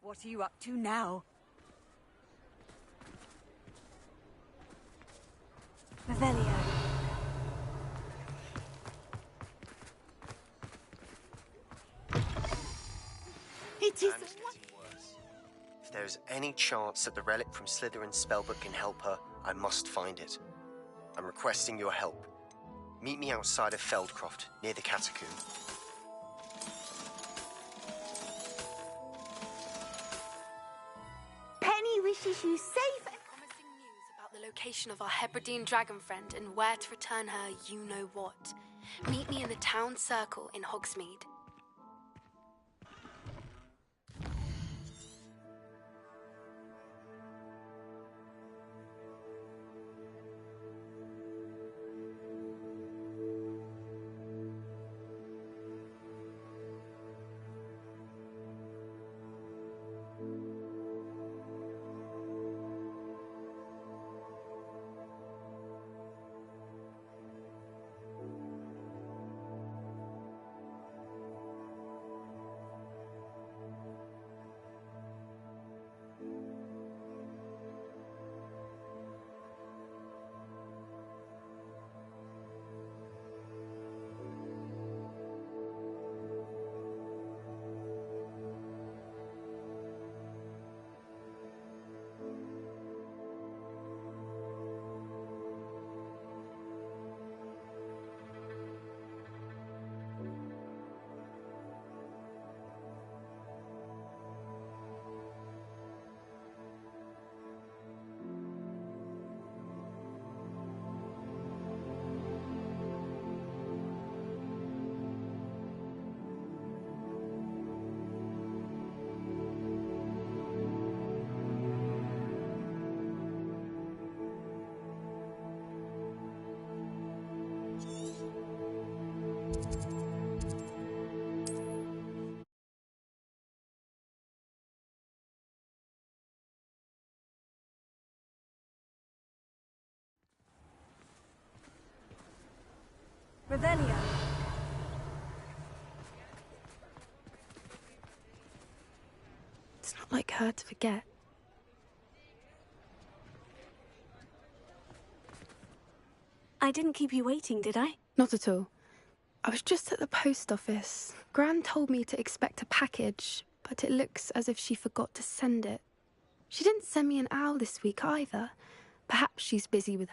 What are you up to now? Revelio. It is getting worse. If there is any chance that the relic from Slytherin's spellbook can help her, I must find it. I'm requesting your help. Meet me outside of Feldcroft, near the catacomb. Penny wishes you safe. Promising news about the location of our Hebridean dragon friend and where to return her you-know-what. Meet me in the town circle in Hogsmeade. Revelio. It's not like her to forget. I didn't keep you waiting, did I? Not at all. I was just at the post office. Gran told me to expect a package, but it looks as if she forgot to send it. She didn't send me an owl this week either. Perhaps she's busy with...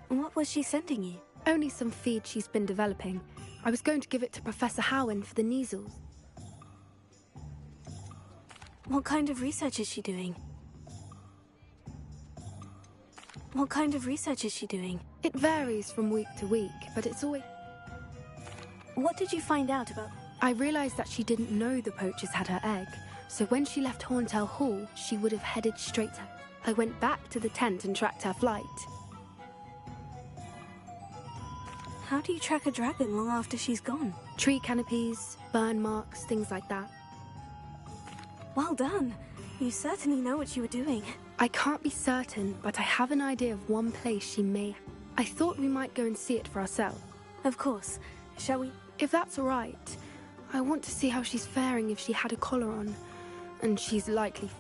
What was she sending you? Only some feed she's been developing. I was going to give it to Professor Howen for the measles. What kind of research is she doing? What kind of research is she doing? It varies from week to week, but it's always... What did you find out about... I realized that she didn't know the poachers had her egg, so when she left Horntail Hall, she would have headed straight to... I went back to the tent and tracked her flight. How do you track a dragon long after she's gone? Tree canopies, burn marks, things like that. Well done. You certainly know what you were doing. I can't be certain, but I have an idea of one place she may... I thought we might go and see it for ourselves. Of course. Shall we? If that's all right. I want to see how she's faring if she had a collar on. And she's likely...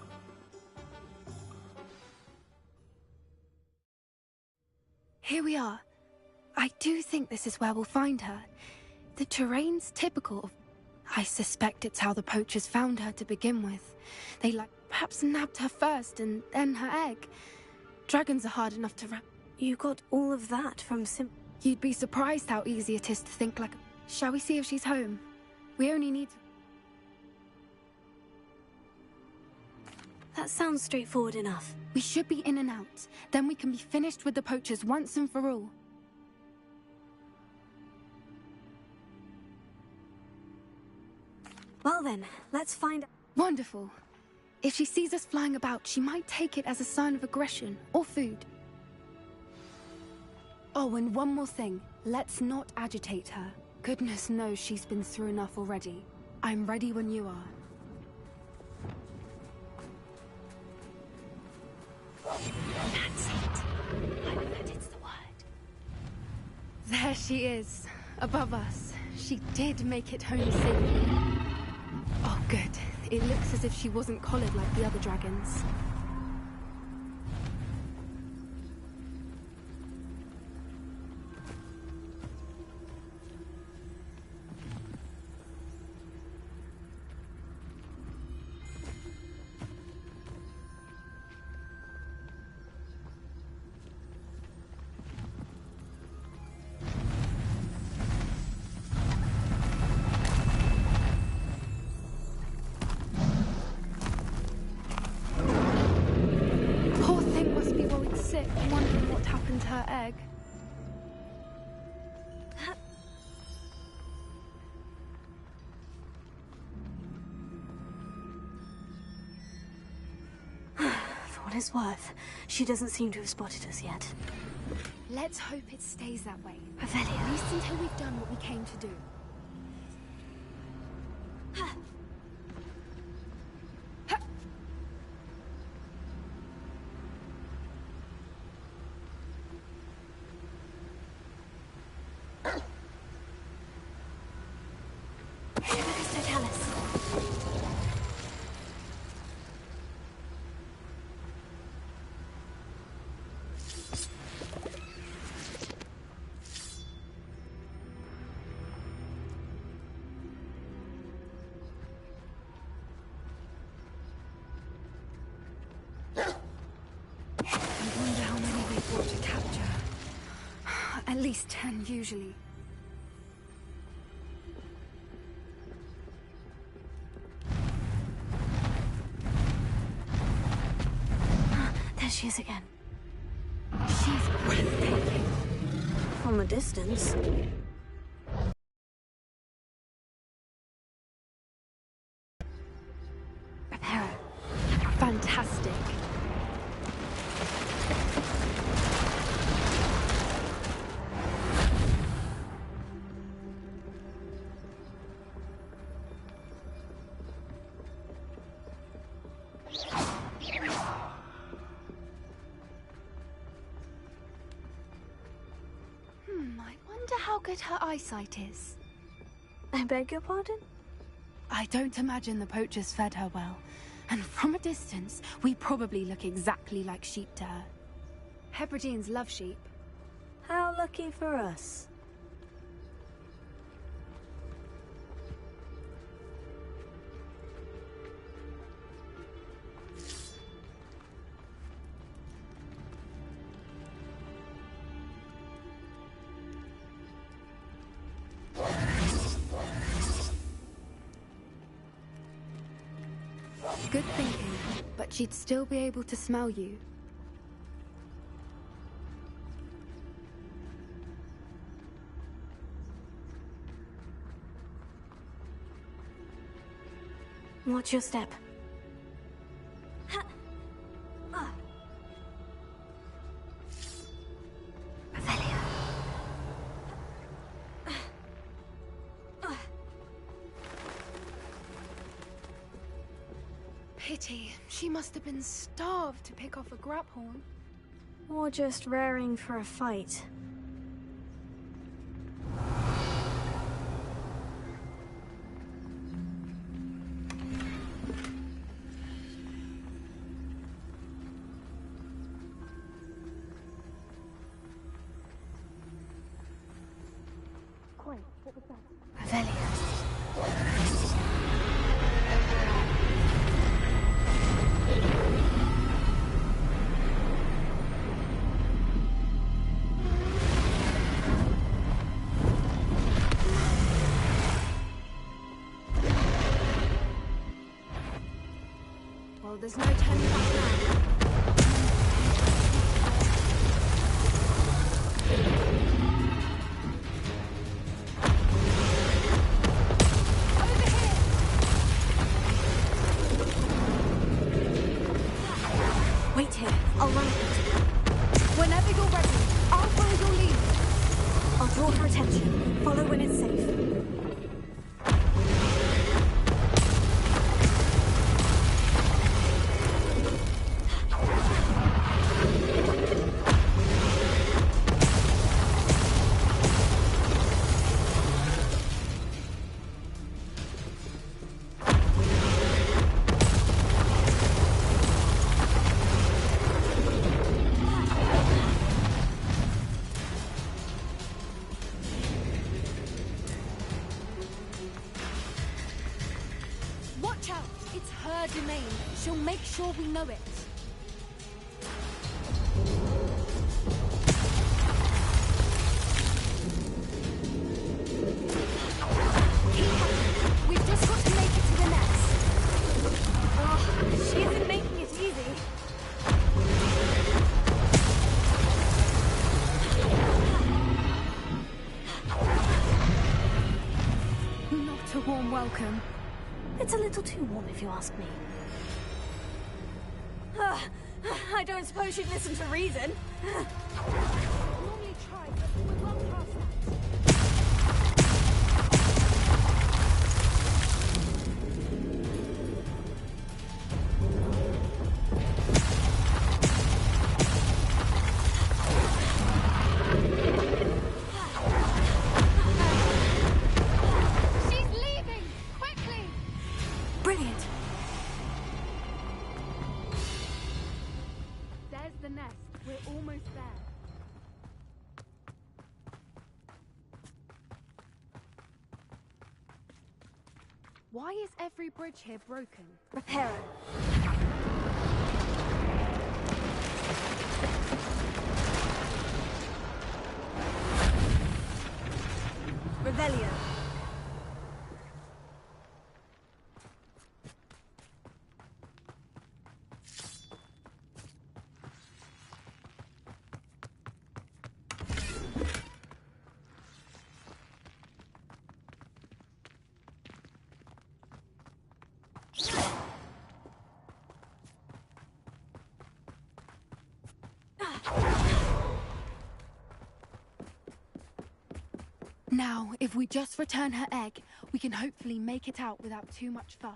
Here we are. I do think this is where we'll find her. The terrain's typical of... I suspect it's how the poachers found her to begin with. They, perhaps nabbed her first and then her egg. Dragons are hard enough to wrap... You got all of that from You'd be surprised how easy it is to think like... Shall we see if she's home? We only need... That sounds straightforward enough. We should be in and out. Then we can be finished with the poachers once and for all. Well then, let's find... Wonderful. If she sees us flying about, she might take it as a sign of aggression or food. Oh, and one more thing. Let's not agitate her. Goodness knows she's been through enough already. I'm ready when you are. That's it. I bet it's the word. There she is, above us. She did make it home safely. Oh, good. It looks as if she wasn't collared like the other dragons. Wondering what happened to her egg. For what it's worth, she doesn't seem to have spotted us yet. Let's hope it stays that way. Revelio. At least until we've done what we came to do. At least 10, usually. There she is again. She's breathtaking. From a distance. Prepare. Fantastic. good her eyesight is? I beg your pardon? I don't imagine the poachers fed her well. And from a distance, we probably look exactly like sheep to her. Hebrideans love sheep. How lucky for us. Good thinking, but she'd still be able to smell you. Watch your step. Pity. She must have been starved to pick off a graphorn. Or just raring for a fight. Wait, what was that? Revelia. Well, there's no turning back now. Wait here. I'll run ahead. Whenever you're ready, I'll follow your lead. I'll draw her attention. Follow when it's safe. Watch out! It's her domain. She'll make sure we know it. Keep at it. We've just got to make it to the nest. Oh, she isn't making it easy. Not a warm welcome. It's a little too warm, if you ask me. I don't suppose you'd listen to reason. Normally try, but we're well past that. She's leaving! Quickly! Brilliant. There's the nest. We're almost there. Why is every bridge here broken? Repair it. Revelio. Now, if we just return her egg, we can hopefully make it out without too much fuss.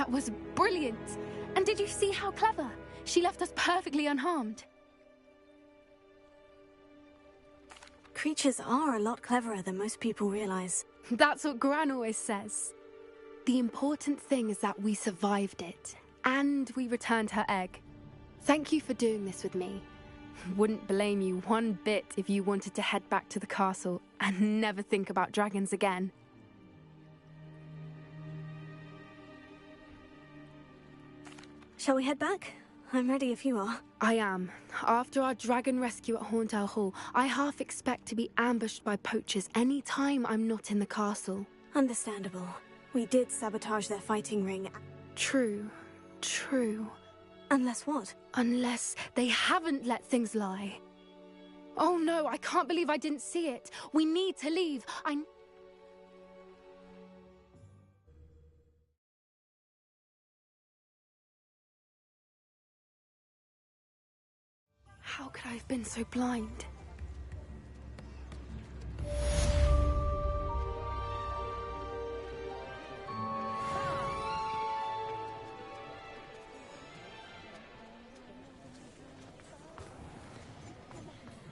That was brilliant. And did you see how clever? She left us perfectly unharmed. Creatures are a lot cleverer than most people realize. That's what Gran always says. The important thing is that we survived it, and we returned her egg. Thank you for doing this with me. Wouldn't blame you one bit if you wanted to head back to the castle and never think about dragons again. Shall we head back? I'm ready if you are. I am. After our dragon rescue at Horndale Hall, I half expect to be ambushed by poachers any time I'm not in the castle. Understandable. We did sabotage their fighting ring. True. True. Unless what? Unless they haven't let things lie. Oh no, I can't believe I didn't see it. We need to leave. How could I have been so blind?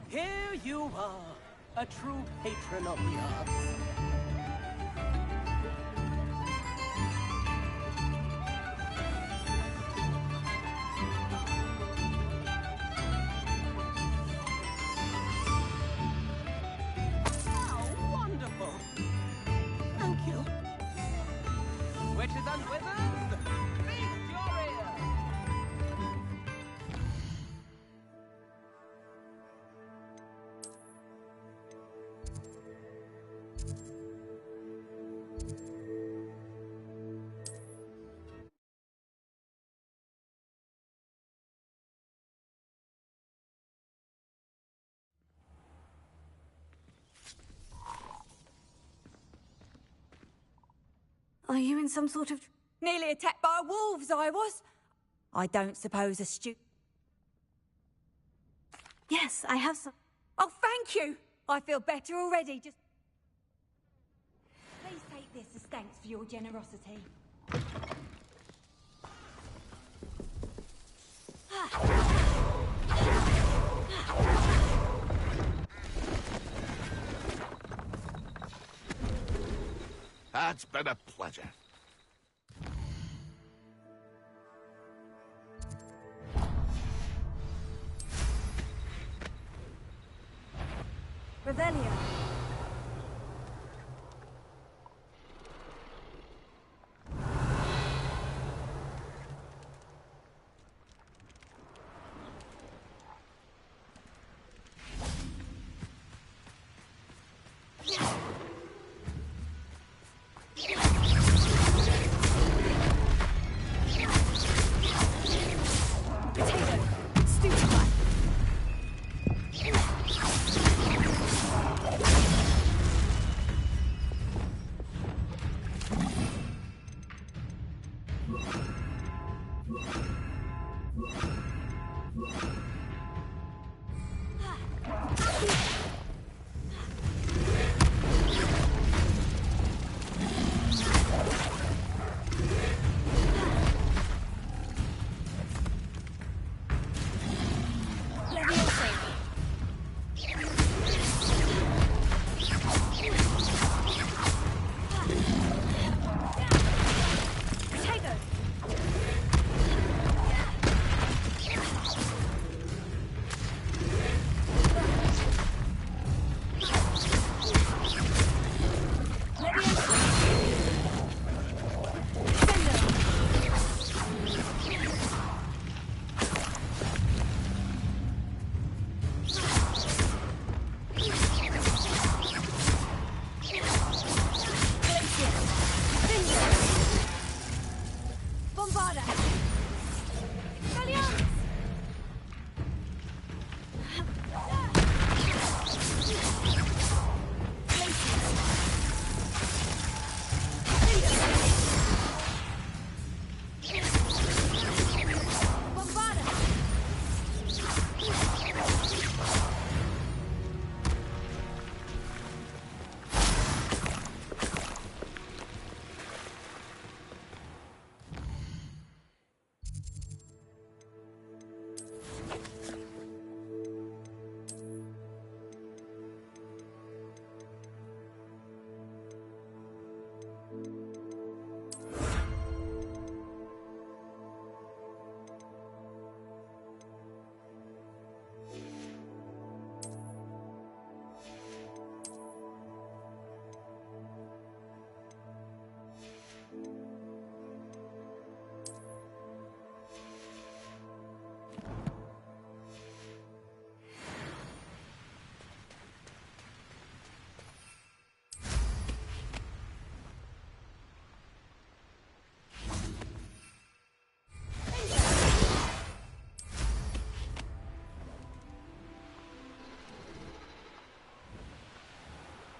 Here you are, a true patron of the arts. Oh, wonderful. Thank you. Witches and wizards, feast your ears. Are you in some sort of... Nearly attacked by wolves, I was. I don't suppose a Yes, I have some... Oh, thank you! I feel better already, just... Please take this as thanks for your generosity. It's been a pleasure. Revelio.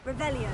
Revelio.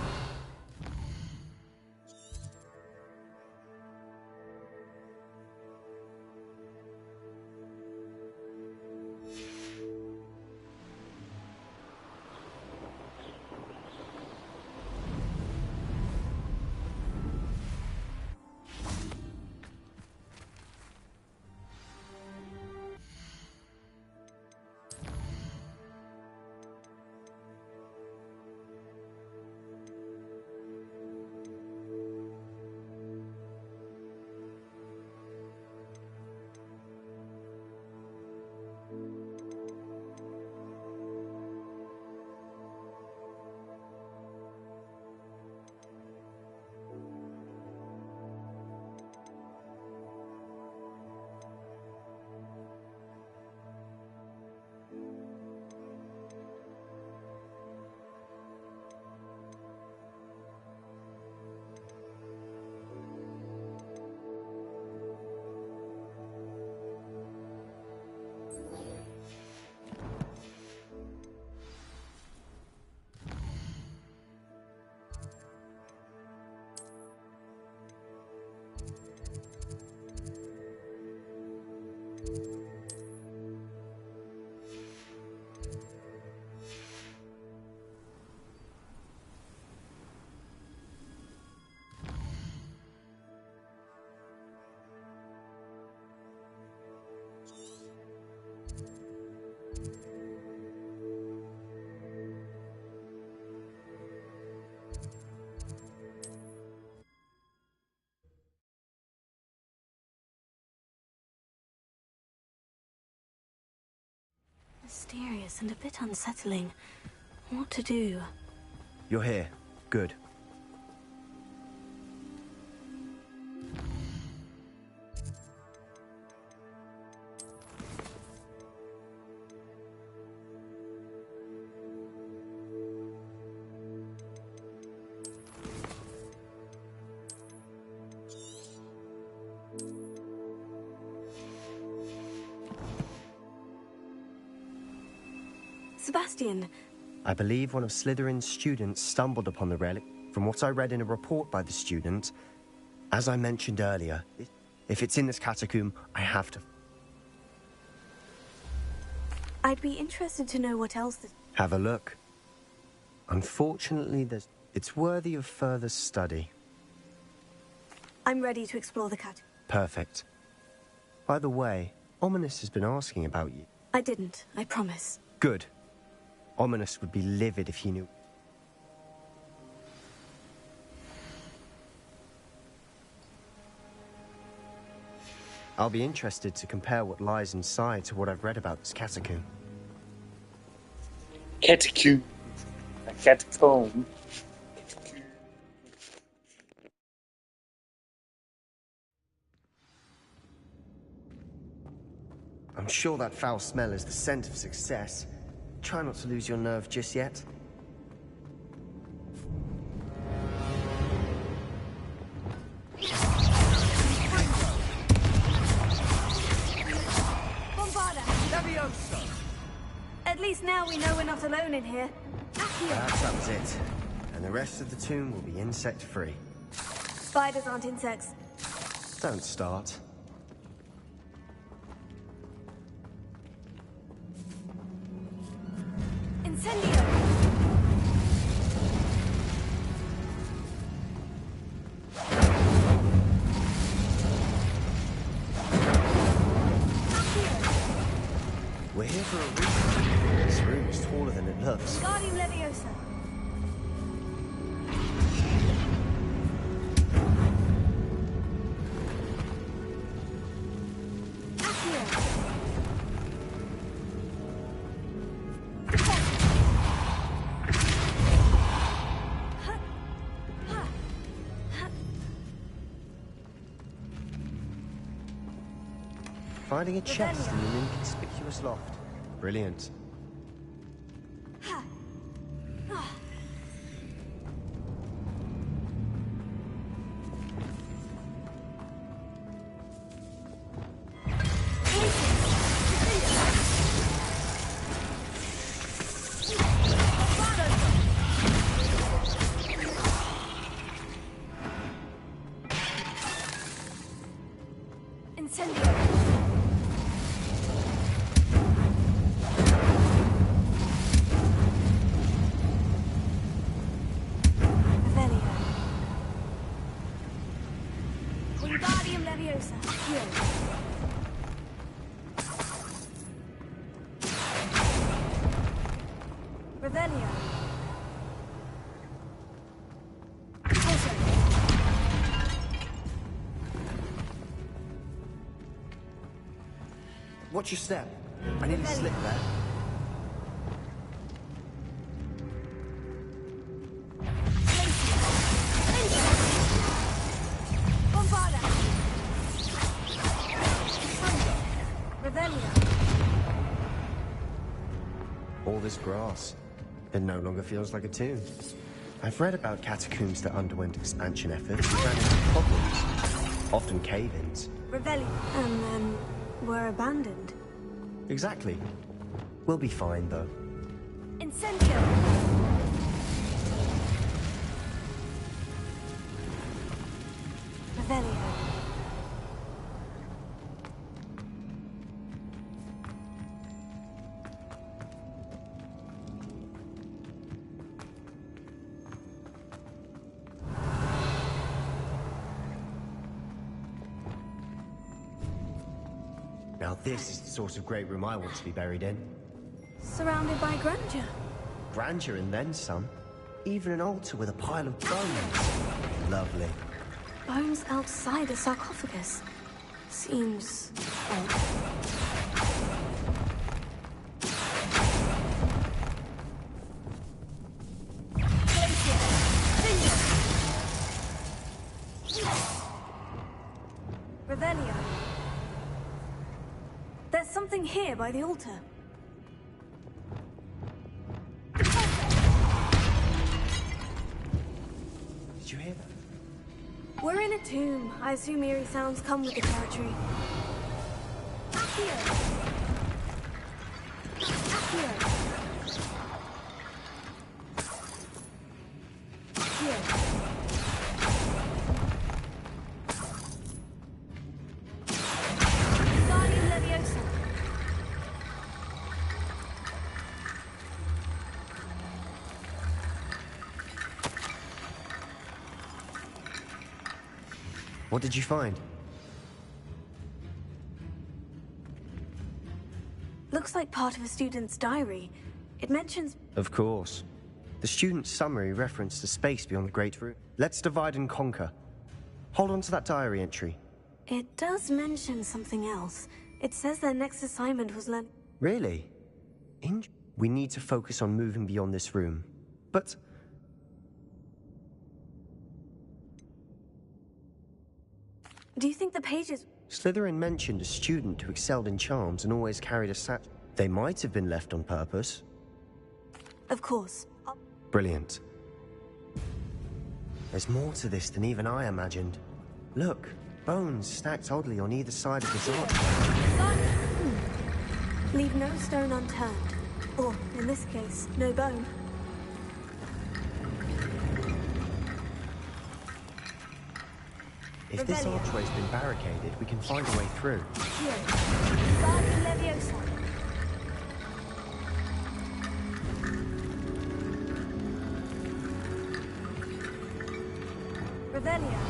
Mysterious and a bit unsettling. What to do? You're here. Good. Sebastian. I believe one of Slytherin's students stumbled upon the relic. From what I read in a report by the student, as I mentioned earlier, if it's in this catacomb, I have to... I'd be interested to know what else... Have a look. Unfortunately, it's worthy of further study. I'm ready to explore the cat. Perfect. By the way, Ominous has been asking about you. I didn't, I promise. Good. Ominous would be livid if he knew. I'll be interested to compare what lies inside to what I've read about this catacomb. Catacomb. A catacomb. I'm sure that foul smell is the scent of success. Try not to lose your nerve just yet. Bombarda! Leviosa! At least now we know we're not alone in here. Perhaps that was it. And the rest of the tomb will be insect-free. Spiders aren't insects. Don't start. Incendio! We're here for a reason. This room is taller than it looks. Guardium Leviosa! Finding a chest in an inconspicuous loft. Brilliant. Incendio! Revelio. Wingardium Leviosa. Heal. Revelio. Watch your step. I nearly slipped there. Bombarda. Revelio. All this grass. It no longer feels like a tomb. I've read about catacombs that underwent expansion efforts and ran into problems. Often cave-ins. Revelio. And then were abandoned. Exactly. We'll be fine, though. Incendio. Revelio. Now this is the sort of great room I want to be buried in. Surrounded by grandeur. Grandeur and then some. Even an altar with a pile of bones. Lovely. Bones outside a sarcophagus. Seems odd. Revelio. There's something here by the altar. Did you hear that? We're in a tomb. I assume eerie sounds come with the territory. Accio. Accio. Accio. Wingardium Leviosa. What did you find? Looks like part of a student's diary. It mentions... Of course. The student's summary referenced a space beyond the Great Room. Let's divide and conquer. Hold on to that diary entry. It does mention something else. It says their next assignment was learn... Really? We need to focus on moving beyond this room. But... Do you think the pages... Slytherin mentioned a student who excelled in charms and always carried a sat... They might have been left on purpose. Of course. Brilliant. There's more to this than even I imagined. Look, bones stacked oddly on either side of this archway. Leave no stone unturned. Or, in this case, no bone. If this archway's been barricaded, we can find a way through. Here. Wingardium Leviosa. Revelio.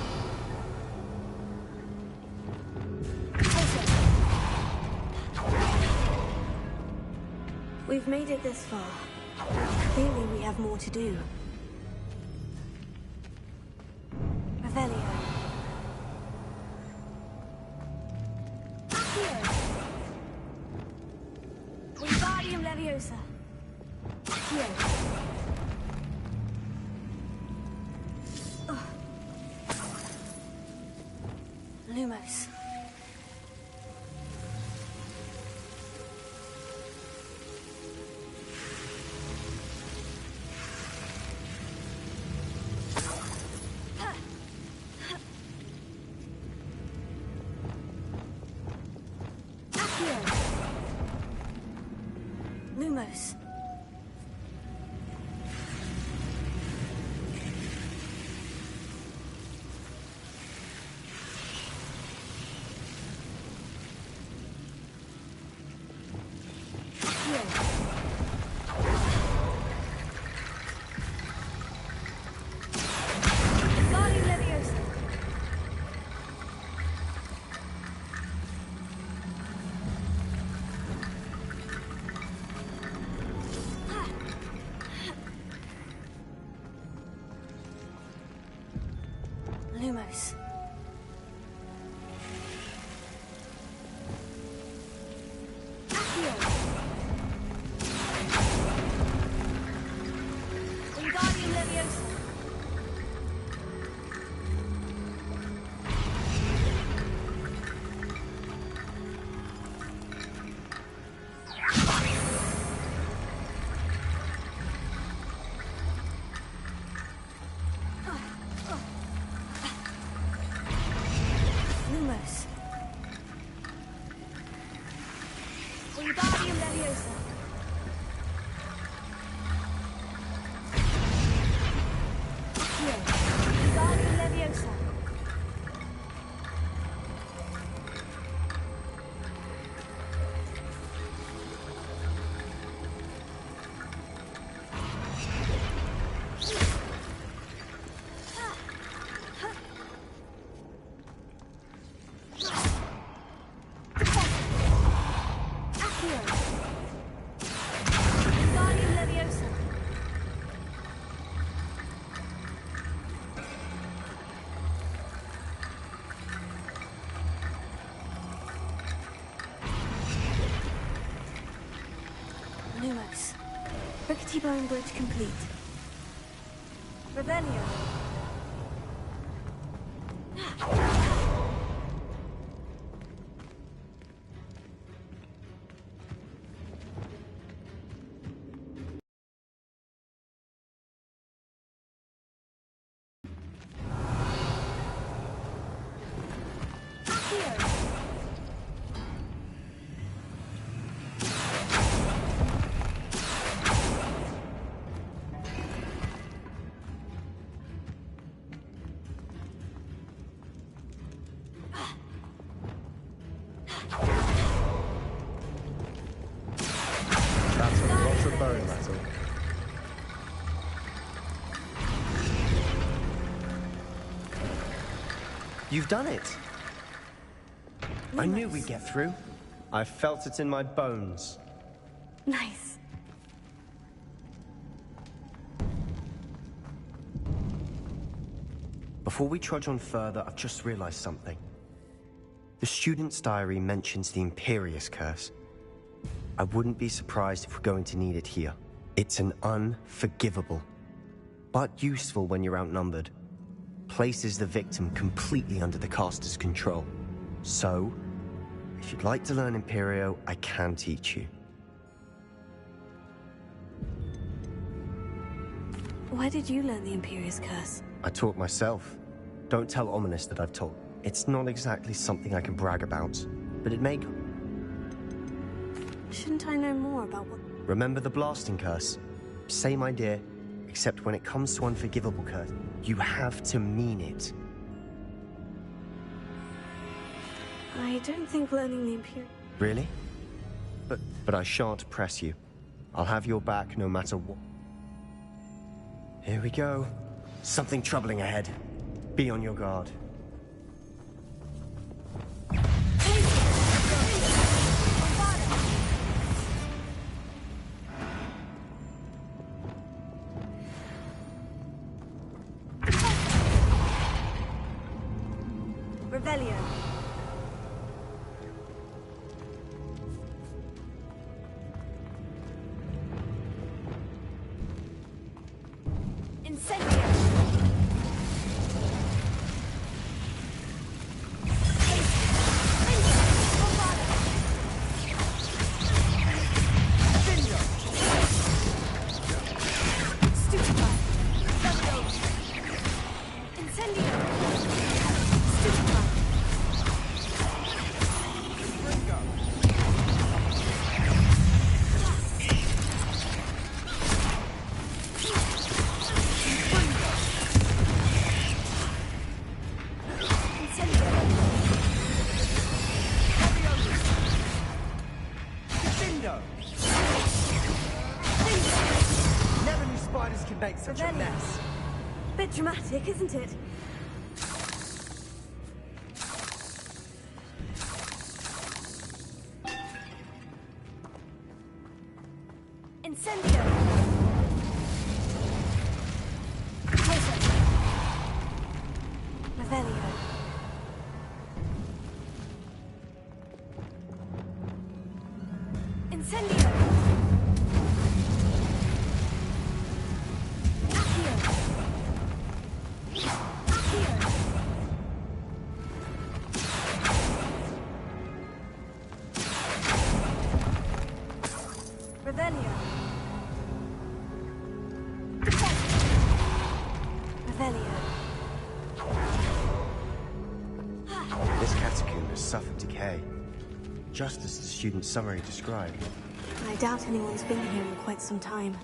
We've made it this far. Clearly we have more to do. Revelio. Here. Wingardium Leviosa. Here. Lumos. Lumos. Lumos. Wingardium Leviosa. Lumos. Wingardium Leviosa. Wingardium Leviosa. Wingardium Leviosa. Lumos. Rickety Bone Bridge complete. Revelio. That's a lot of bone metal. You've done it! I knew we'd get through. I felt it in my bones. Nice. Before we trudge on further, I've just realized something. The student's diary mentions the Imperious Curse. I wouldn't be surprised if we're going to need it here. It's an unforgivable, but useful when you're outnumbered. Places the victim completely under the caster's control. So, if you'd like to learn Imperio, I can teach you. Where did you learn the Imperious Curse? I taught myself. Don't tell Ominous that I've taught. It's not exactly something I can brag about, but it may... Shouldn't I know more about what... Remember the blasting curse? Same idea, except when it comes to unforgivable curse, you have to mean it. I don't think learning the Imperious... Really? But I shan't press you. I'll have your back no matter what. Here we go. Something troubling ahead. Be on your guard. Revelio. Incendio. Never knew spiders could make such a mess. Bit dramatic, isn't it? Incendio. Incendio! Revelio. Revelio. This catacomb has suffered decay, just as the student's summary described. I doubt anyone's been here in quite some time.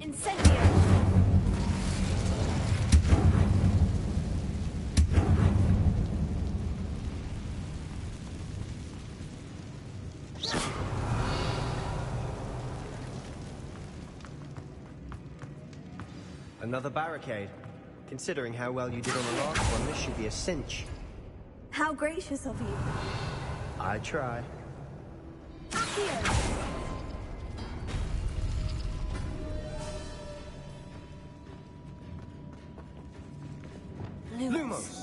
Incendio! Another barricade. Considering how well you did on the last one, this should be a cinch. How gracious of you. I try. Here. Lumos!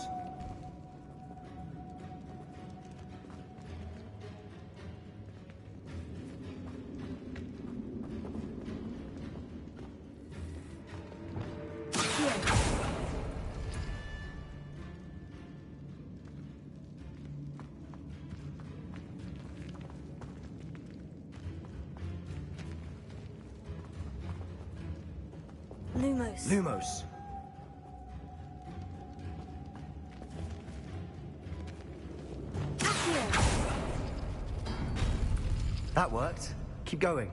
Lumos. Lumos. That worked. Keep going.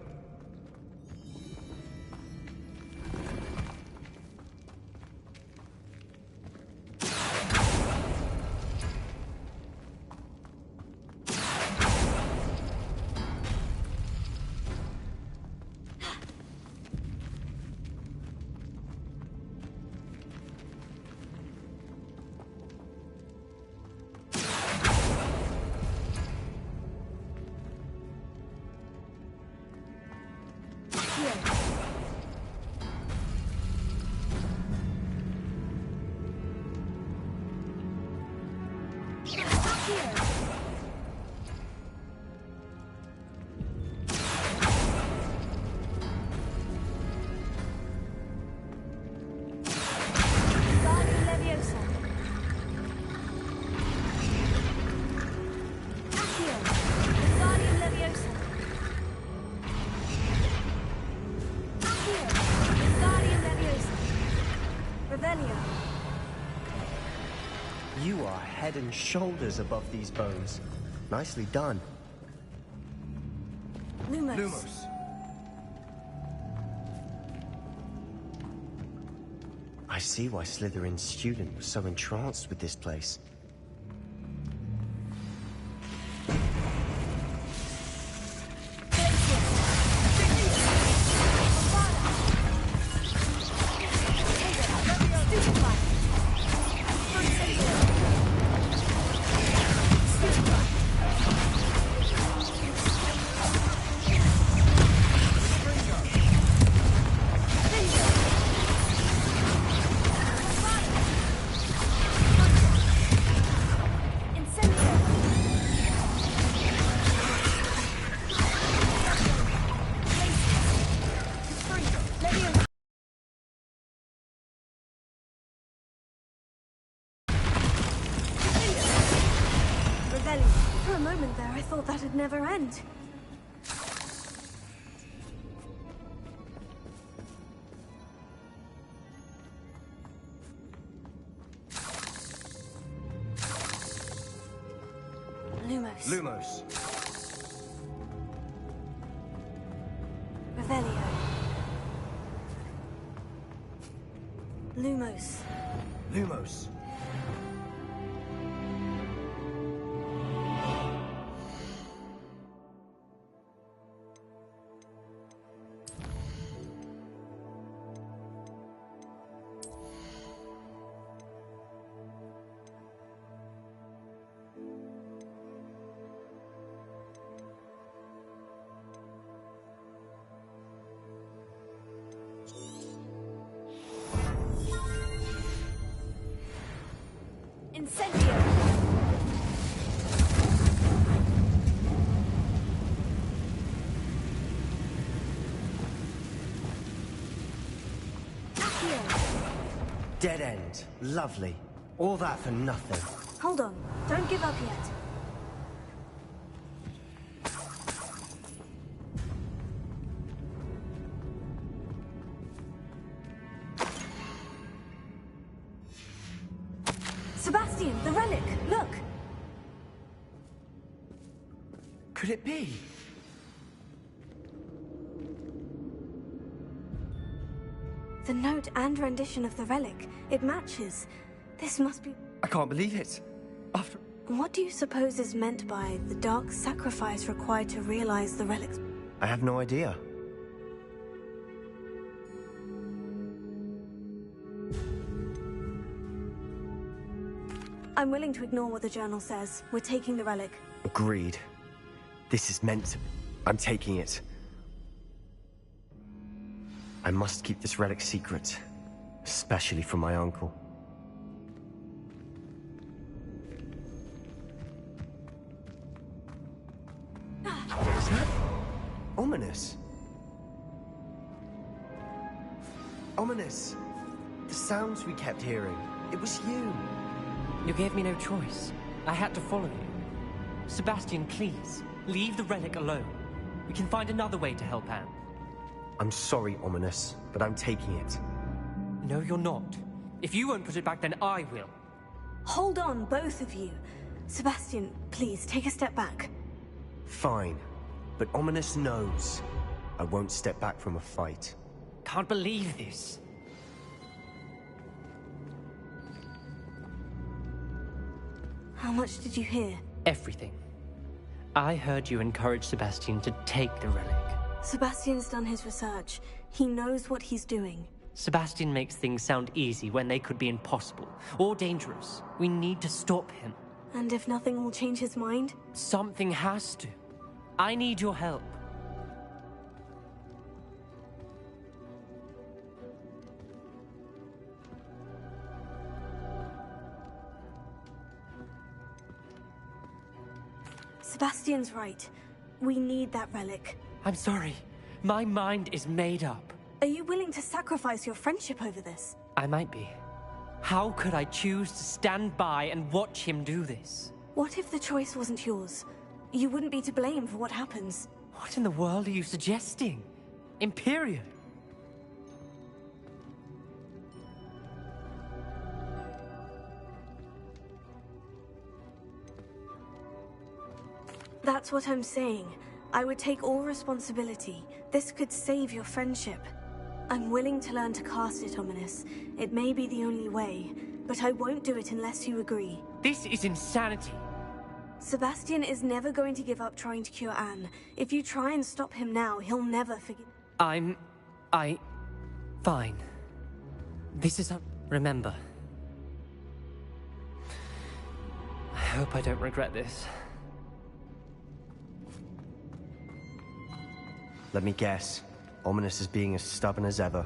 You are head and shoulders above these bones. Nicely done. Lumos. Lumos. I see why Slytherin's student was so entranced with this place. For a moment there, I thought that'd never end. Lumos. Lumos. Revelio. Lumos. Lumos. Dead end. Lovely. All that for nothing. Hold on. Don't give up yet. Sebastian, the relic! Look! Could it be? The note and rendition of the relic. It matches. This must be... I can't believe it. After... What do you suppose is meant by the dark sacrifice required to realize the relic's... I have no idea. I'm willing to ignore what the journal says. We're taking the relic. Agreed. This is meant to... I'm taking it. I must keep this relic secret. Especially from my uncle. What was that? Ominous. Ominous. The sounds we kept hearing. It was you. You gave me no choice. I had to follow you. Sebastian, please, leave the relic alone. We can find another way to help Anne. I'm sorry, Ominous, but I'm taking it. No, you're not. If you won't put it back, then I will. Hold on, both of you. Sebastian, please, take a step back. Fine. But Ominous knows I won't step back from a fight. Can't believe this. How much did you hear? Everything. I heard you encourage Sebastian to take the relic. Sebastian's done his research. He knows what he's doing. Sebastian makes things sound easy when they could be impossible or dangerous. We need to stop him. And if nothing will change his mind? Something has to. I need your help. Sebastian's right. We need that relic. I'm sorry. My mind is made up. Are you willing to sacrifice your friendship over this? I might be. How could I choose to stand by and watch him do this? What if the choice wasn't yours? You wouldn't be to blame for what happens. What in the world are you suggesting? Imperial? That's what I'm saying. I would take all responsibility. This could save your friendship. I'm willing to learn to cast it, Ominous. It may be the only way, but I won't do it unless you agree. This is insanity. Sebastian is never going to give up trying to cure Anne. If you try and stop him now, he'll never forgive. Fine. This is remember. I hope I don't regret this. Let me guess. Ominous is being as stubborn as ever.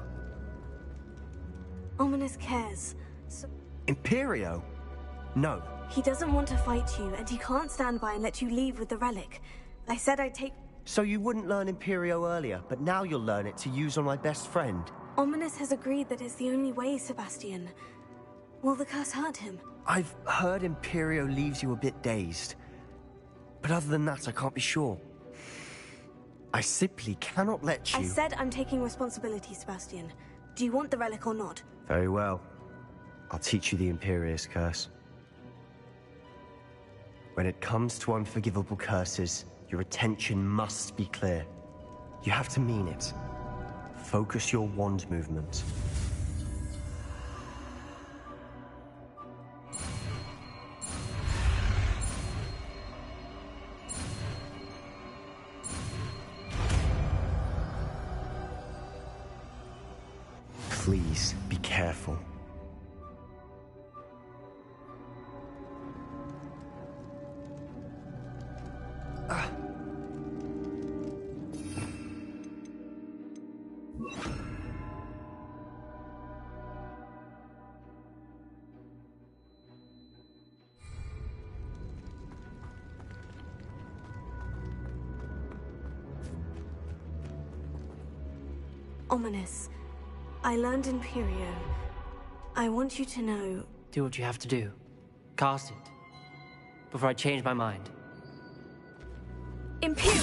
Ominous cares. So Imperio? No. He doesn't want to fight you, and he can't stand by and let you leave with the relic. I said I'd take... So you wouldn't learn Imperio earlier, but now you'll learn it to use on my best friend. Ominous has agreed that it's the only way, Sebastian. Will the curse hurt him? I've heard Imperio leaves you a bit dazed. But other than that, I can't be sure. I simply cannot let you... I said I'm taking responsibility, Sebastian. Do you want the relic or not? Very well. I'll teach you the Imperious curse. When it comes to unforgivable curses, your attention must be clear. You have to mean it. Focus your wand movement. Please, be careful. Ominous. I learned Imperio. I want you to know... Do what you have to do. Cast it. Before I change my mind. Imperial!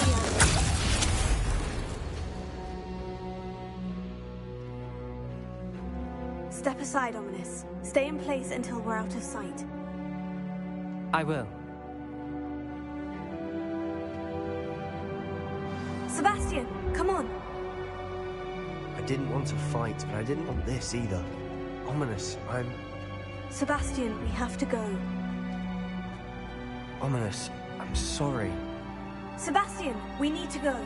Step aside, Ominous. Stay in place until we're out of sight. I will. Sebastian, come on! I didn't want to fight, but I didn't want this either. Ominous, Sebastian, we have to go. Ominous, I'm sorry. Sebastian, we need to go.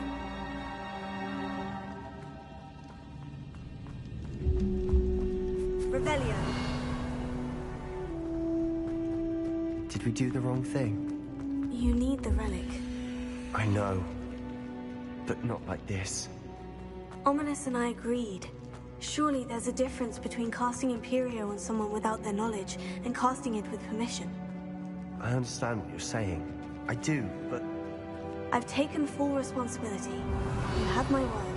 Revelio. Did we do the wrong thing? You need the relic. I know. But not like this. Ominous and I agreed. Surely there's a difference between casting Imperio on someone without their knowledge and casting it with permission. I understand what you're saying. I do, but... I've taken full responsibility. You have my word.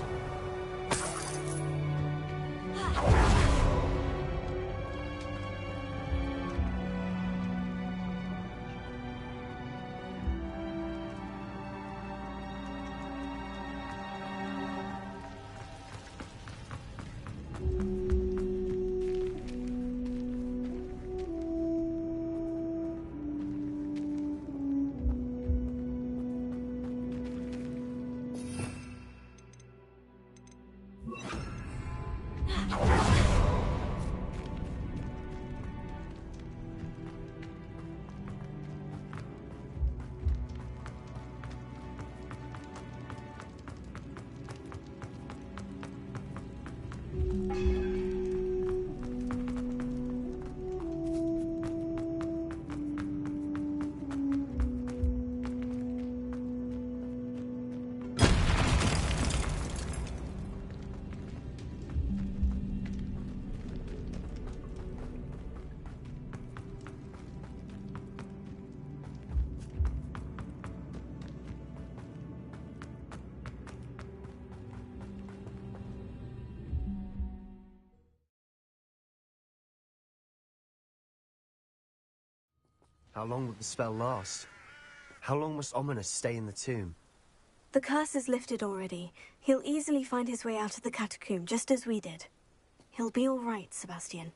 How long will the spell last? How long must Ominous stay in the tomb? The curse is lifted already. He'll easily find his way out of the catacomb, just as we did. He'll be all right, Sebastian.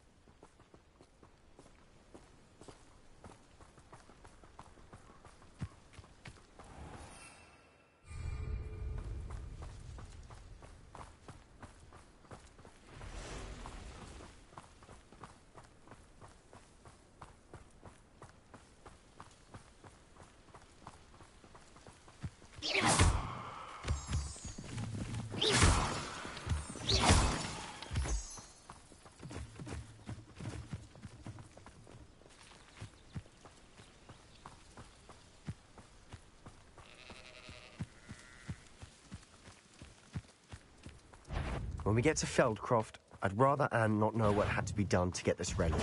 When we get to Feldcroft, I'd rather Anne not know what had to be done to get this relic.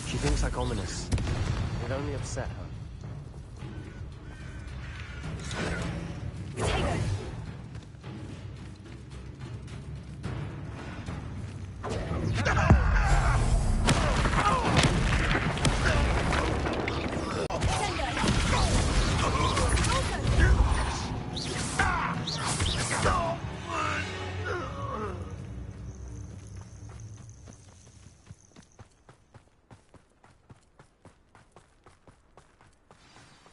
She thinks like Ominous. It'd only upset her.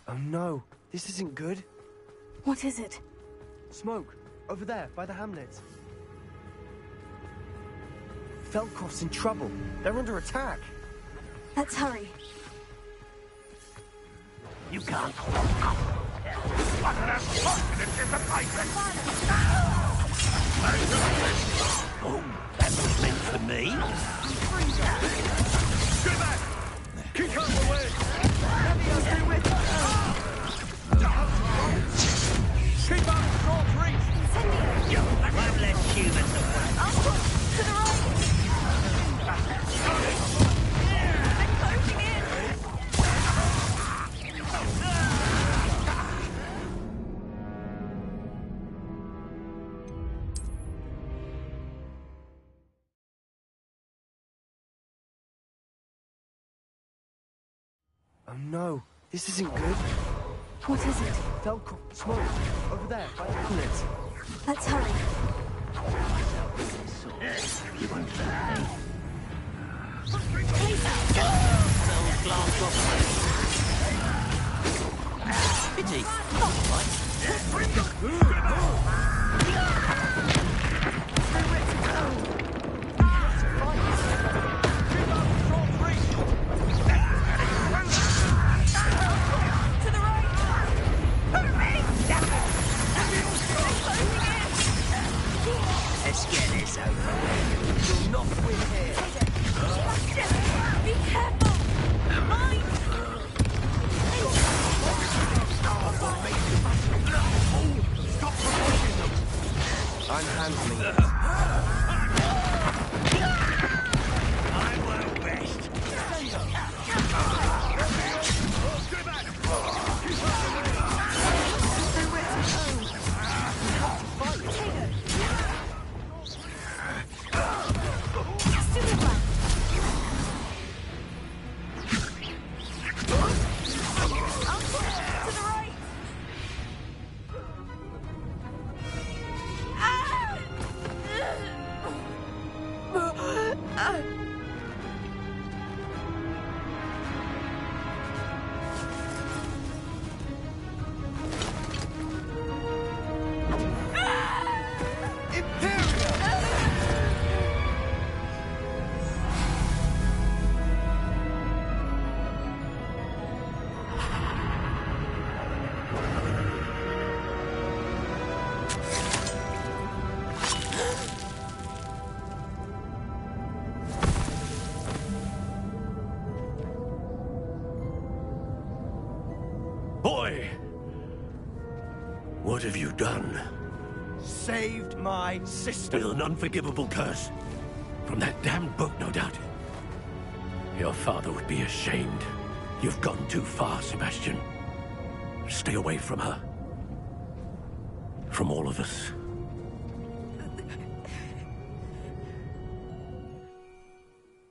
Oh no, this isn't good. What is it? Smoke, over there, by the hamlet. Feldcroft's in trouble. They're under attack. Let's hurry. You can't. What an confidence in the pirate! Oh, that was meant for me. Get back! Keep out of the way! Stay with us! Keep out of short reach! You one less human to work. To the right! Oh no, this isn't good. What is it? Velcro, smoke, over there, by the bullets. Let's hurry. You won't die. Pity. Let's get this over. You'll not win here. Be careful! Mine! Stop provoking them! I'm handling it. I won't rest. Boy! What have you done? Saved my sister. With an unforgivable curse. From that damned book, no doubt. Your father would be ashamed. You've gone too far, Sebastian. Stay away from her. From all of us.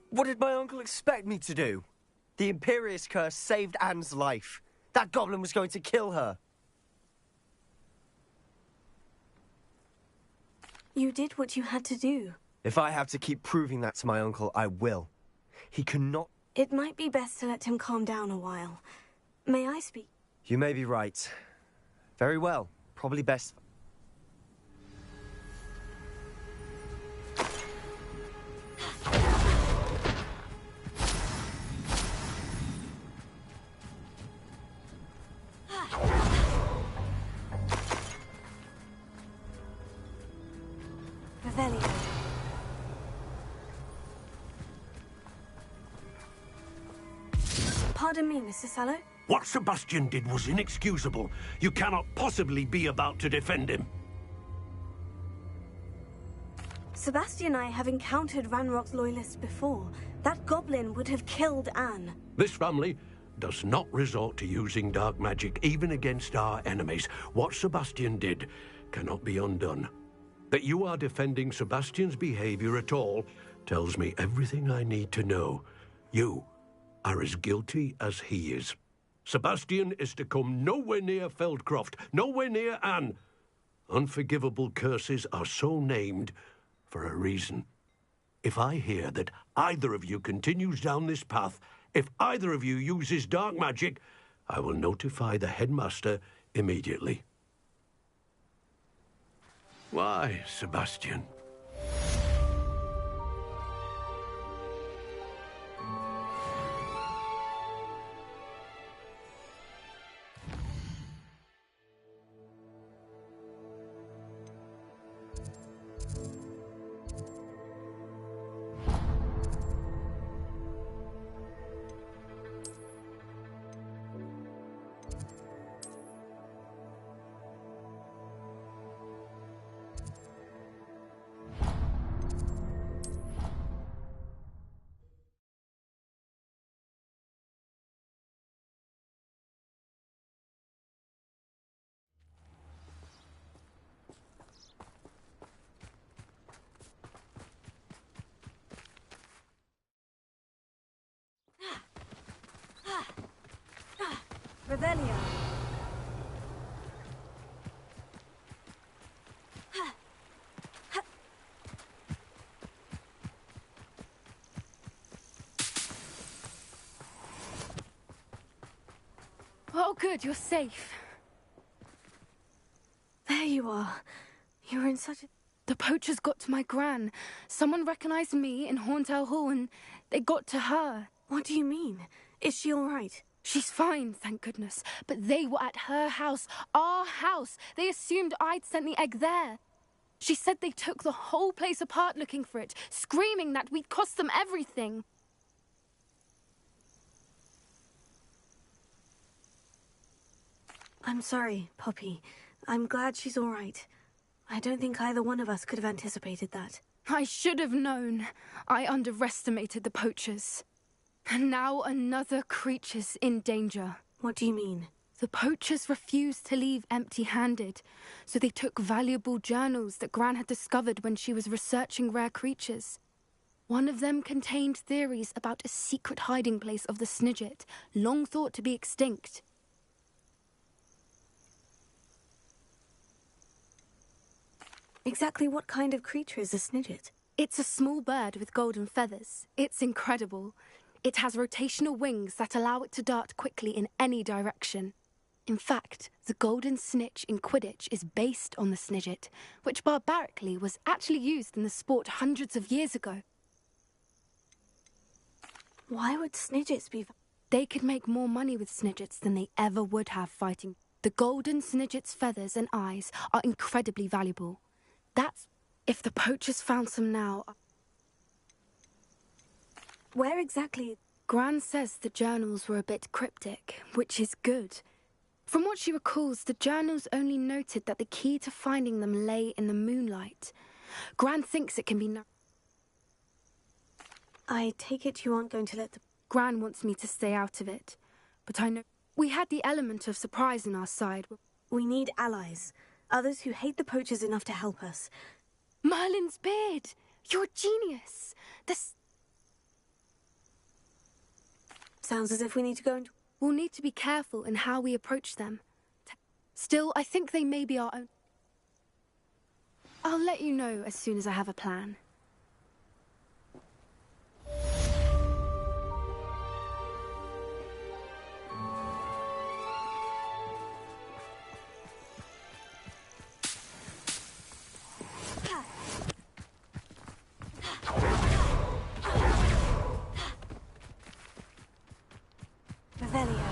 What did my uncle expect me to do? The Imperious curse saved Anne's life. That goblin was going to kill her. You did what you had to do. If I have to keep proving that to my uncle, I will. He cannot... It might be best to let him calm down a while. May I speak? You may be right. Very well. Probably best... Revelio. Pardon me, Mr. Sallow. What Sebastian did was inexcusable. You cannot possibly be about to defend him. Sebastian and I have encountered Ranrock's loyalists before. That goblin would have killed Anne. This family does not resort to using dark magic even against our enemies. What Sebastian did cannot be undone. That you are defending Sebastian's behavior at all tells me everything I need to know. You are as guilty as he is. Sebastian is to come nowhere near Feldcroft, nowhere near Anne. Unforgivable curses are so named for a reason. If I hear that either of you continues down this path, if either of you uses dark magic, I will notify the headmaster immediately. Why, Sebastian? Revelio. Oh, good, you're safe. There you are. You're in such a... The poachers got to my gran. Someone recognized me in Horntail Hall and they got to her. What do you mean? Is she all right? She's fine, thank goodness. But they were at her house, our house. They assumed I'd sent the egg there. She said they took the whole place apart looking for it, screaming that we'd cost them everything. I'm sorry, Poppy. I'm glad she's all right. I don't think either one of us could have anticipated that. I should have known. I underestimated the poachers. And now another creature's in danger. What do you mean? The poachers refused to leave empty-handed, so they took valuable journals that Gran had discovered when she was researching rare creatures. One of them contained theories about a secret hiding place of the Snidget, long thought to be extinct. Exactly what kind of creature is a Snidget? It's a small bird with golden feathers. It's incredible. It has rotational wings that allow it to dart quickly in any direction. In fact, the golden snitch in Quidditch is based on the Snidget, which barbarically was actually used in the sport hundreds of years ago. Why would Snidgets be... They could make more money with Snidgets than they ever would have fighting. The golden Snidget's feathers and eyes are incredibly valuable. That's... if the poachers found some now... Where exactly? Gran says the journals were a bit cryptic, which is good. From what she recalls, the journals only noted that the key to finding them lay in the moonlight. Gran thinks it can be... I take it you aren't going to let the... Gran wants me to stay out of it, but I know... We had the element of surprise on our side. We need allies. Others who hate the poachers enough to help us. Merlin's beard! You're a genius! This... Sounds as if we need to go and... We'll need to be careful in how we approach them. Still, I think they may be our own... I'll let you know as soon as I have a plan. Revelio.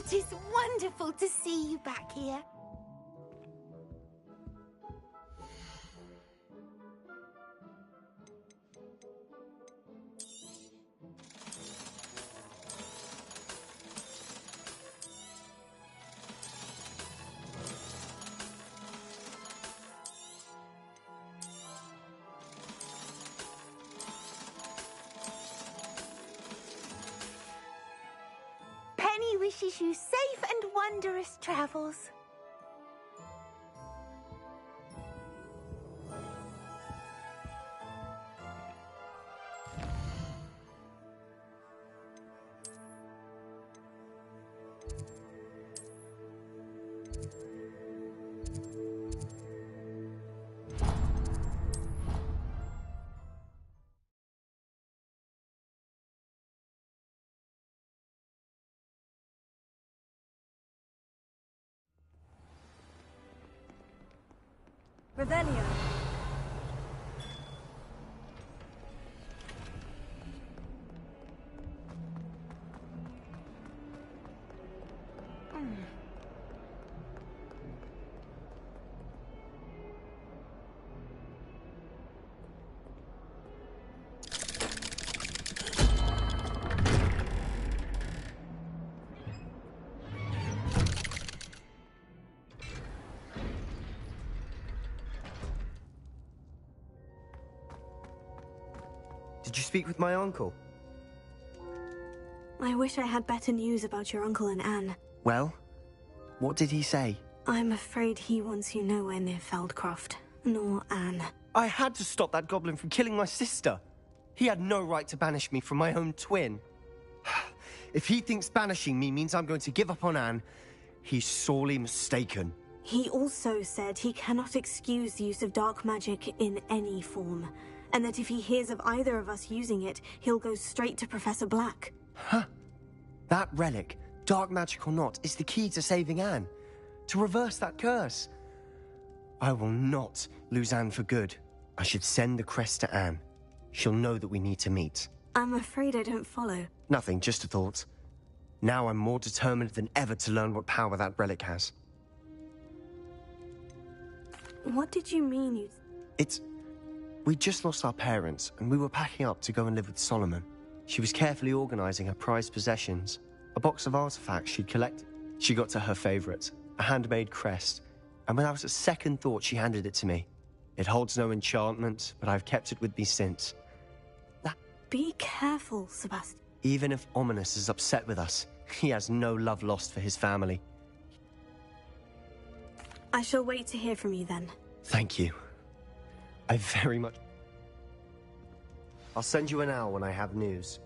It is wonderful to see you back here. Penny wishes you safe and wondrous travels. Revelio. Did you speak with my uncle? I wish I had better news about your uncle and Anne. Well, what did he say? I'm afraid he wants you nowhere near Feldcroft, nor Anne. I had to stop that goblin from killing my sister. He had no right to banish me from my own twin. If he thinks banishing me means I'm going to give up on Anne, he's sorely mistaken. He also said he cannot excuse the use of dark magic in any form, and that if he hears of either of us using it, he'll go straight to Professor Black. Huh? That relic, dark magic or not, is the key to saving Anne. To reverse that curse. I will not lose Anne for good. I should send the crest to Anne. She'll know that we need to meet. I'm afraid I don't follow. Nothing, just a thought. Now I'm more determined than ever to learn what power that relic has. What did you mean you... We just lost our parents, and we were packing up to go and live with Solomon. She was carefully organizing her prized possessions, a box of artifacts she'd collected. She got to her favorite, a handmade crest, and when I was at second thought, she handed it to me. It holds no enchantment, but I've kept it with me since. Be careful, Sebastian. Even if Ominous is upset with us, he has no love lost for his family. I shall wait to hear from you then. Thank you. I very much... I'll send you an owl when I have news.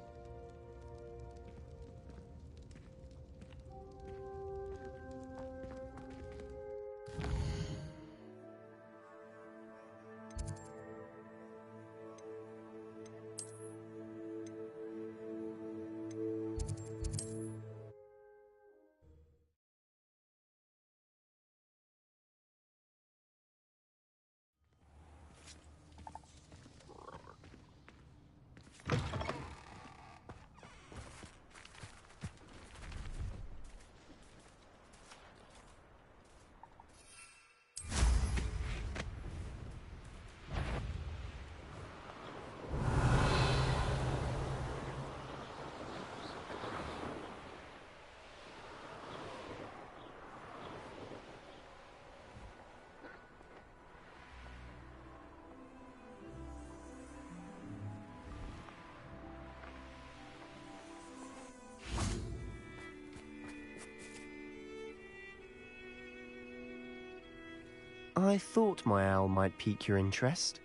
I thought my owl might pique your interest.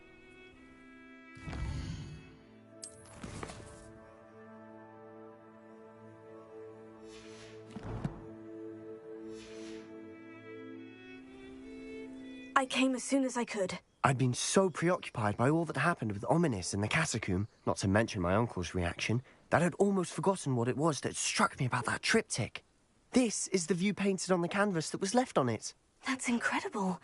I came as soon as I could. I'd been so preoccupied by all that happened with Ominous in the catacomb, not to mention my uncle's reaction, that I'd almost forgotten what it was that struck me about that triptych. This is the view painted on the canvas that was left on it. That's incredible.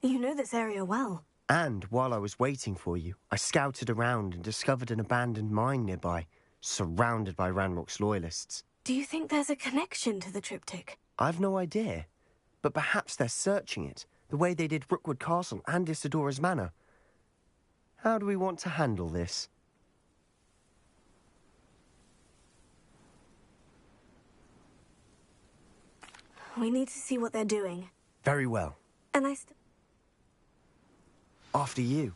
You know this area well. And while I was waiting for you, I scouted around and discovered an abandoned mine nearby, surrounded by Ranrock's loyalists. Do you think there's a connection to the triptych? I've no idea. But perhaps they're searching it, the way they did Rookwood Castle and Isidora's Manor. How do we want to handle this? We need to see what they're doing. Very well. And After you.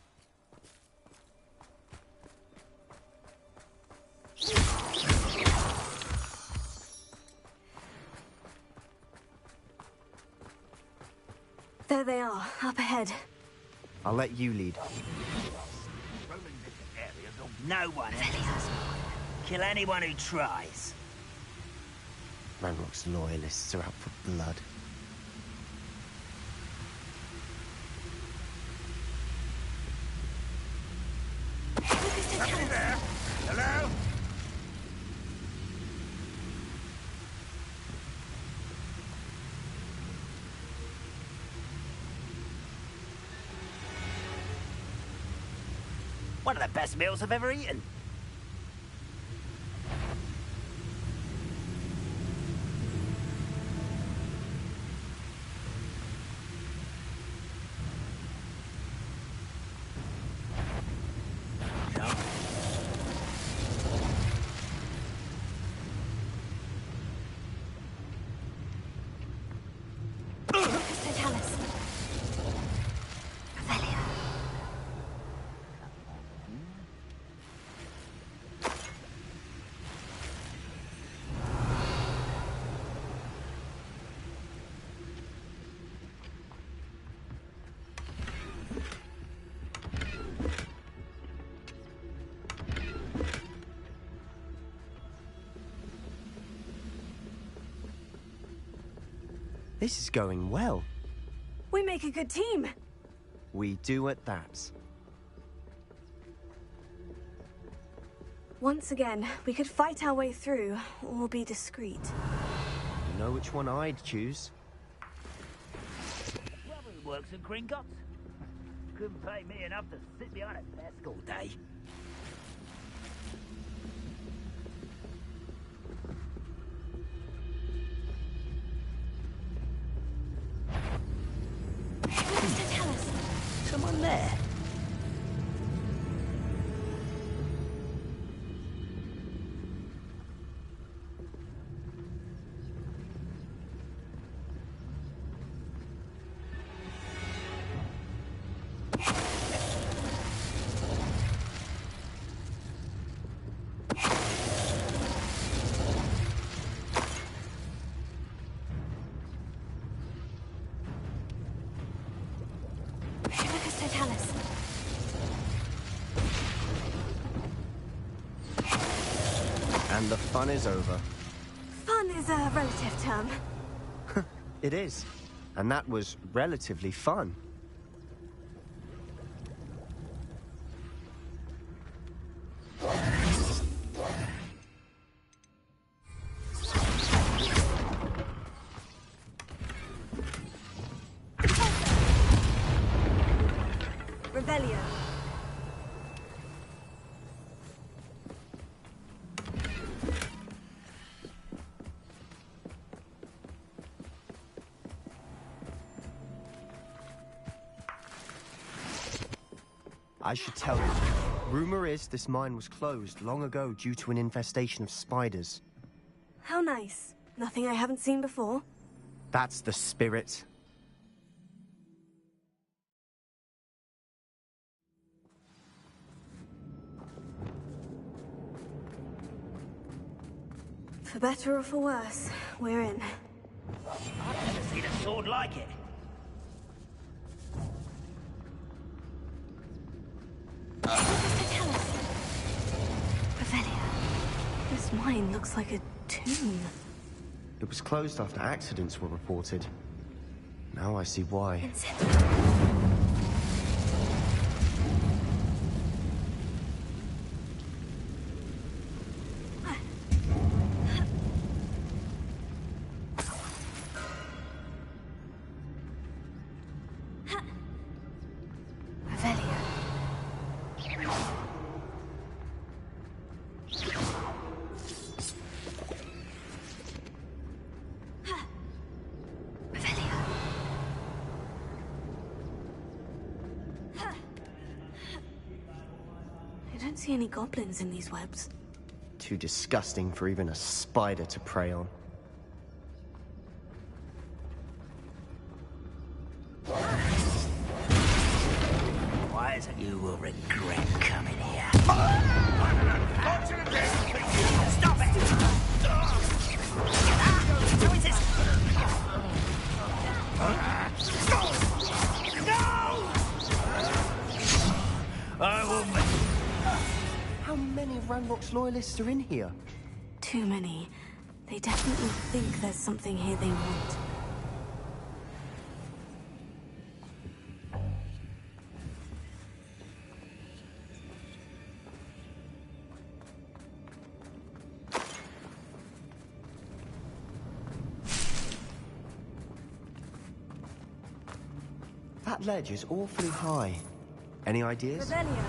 There they are, up ahead. I'll let you lead. No one enters. Kill anyone who tries. Ranrock's loyalists are out for blood. Somebody there? Hello? One of the best meals I've ever eaten. This is going well. We make a good team. We do at that. Once again, we could fight our way through, or be discreet. You know which one I'd choose? Whoever who works at Gringotts couldn't pay me enough to sit behind a desk all day. Someone there. And the fun is over. Fun is a relative term. It is. And that was relatively fun. Revelio. I should tell you. Rumor is this mine was closed long ago due to an infestation of spiders. How nice. Nothing I haven't seen before. That's the spirit. For better or for worse, we're in. I've never seen a sword like it. Revelio. This mine looks like a tomb. It was closed after accidents were reported. Now I see why. don't see any goblins in these webs. Too disgusting for even a spider to prey on. Wise, you will regret coming here. Stop it! Who is this? No! I will make... How many Ranrock's loyalists are in here? Too many. They definitely think there's something here they want. That ledge is awfully high. Any ideas? Revelio.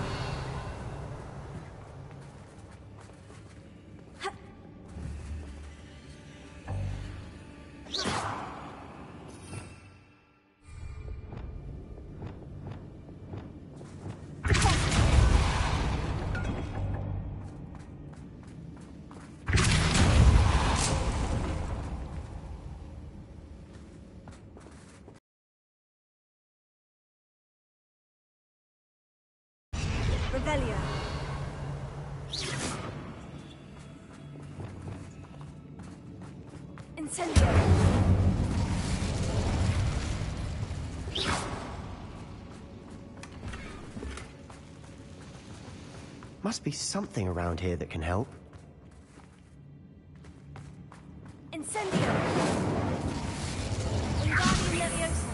Revelio. Incendio. Must be something around here that can help. Incendio. Wingardium Leviosa.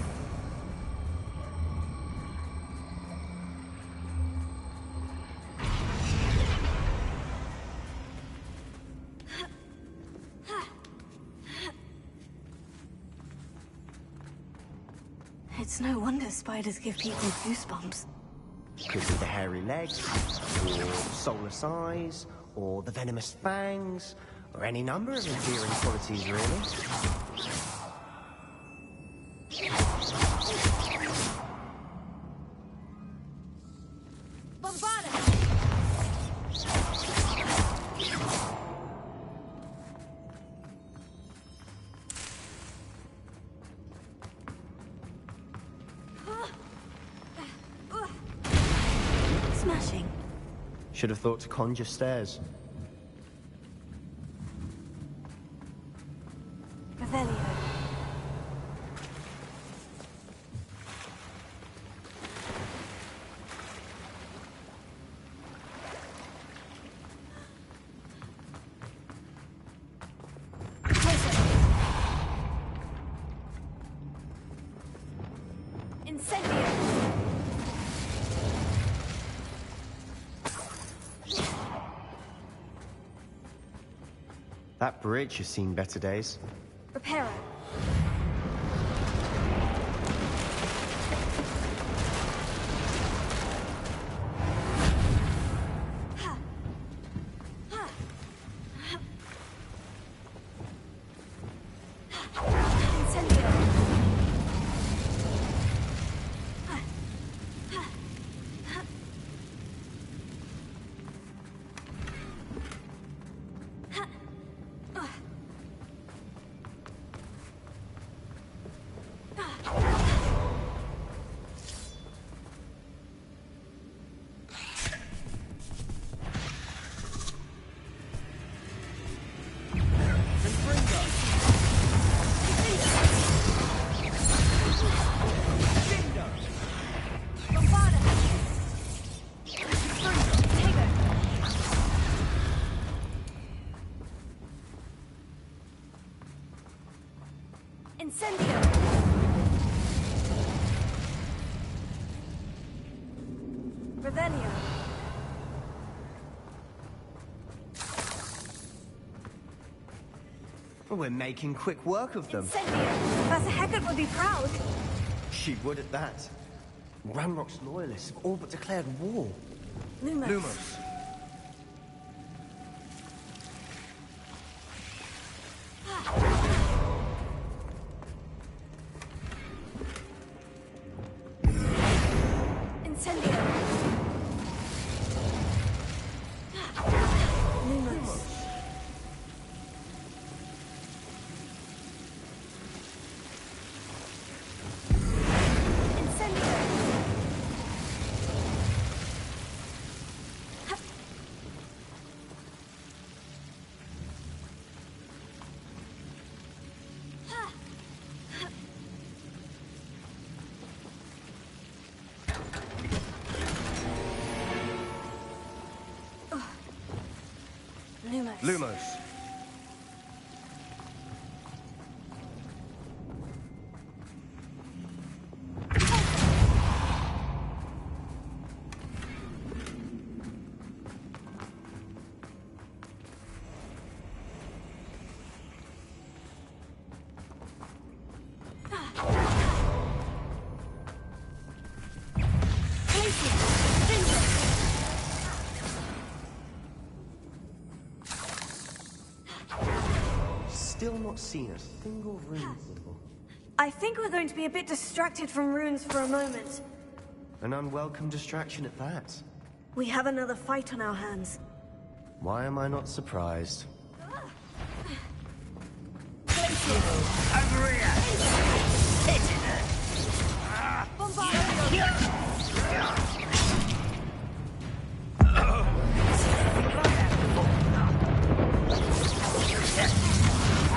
It's no wonder spiders give people goosebumps. Could be the hairy legs, or soulless eyes, or the venomous fangs, or any number of endearing qualities, really. Smashing. Should have thought to conjure stairs. Revelio. Incendio. That bridge has seen better days. Reparo. Incendio! Revelio. We're making quick work of them. Incendio! Professor Hecat would be proud. She would at that. Ranrock's loyalists have all but declared war. Lumos. Lumos. Incendio. worse. Lumos. Still not seen a single rune symbol. I think we're going to be a bit distracted from runes for a moment. An unwelcome distraction at that. We have another fight on our hands. Why am I not surprised? Over here!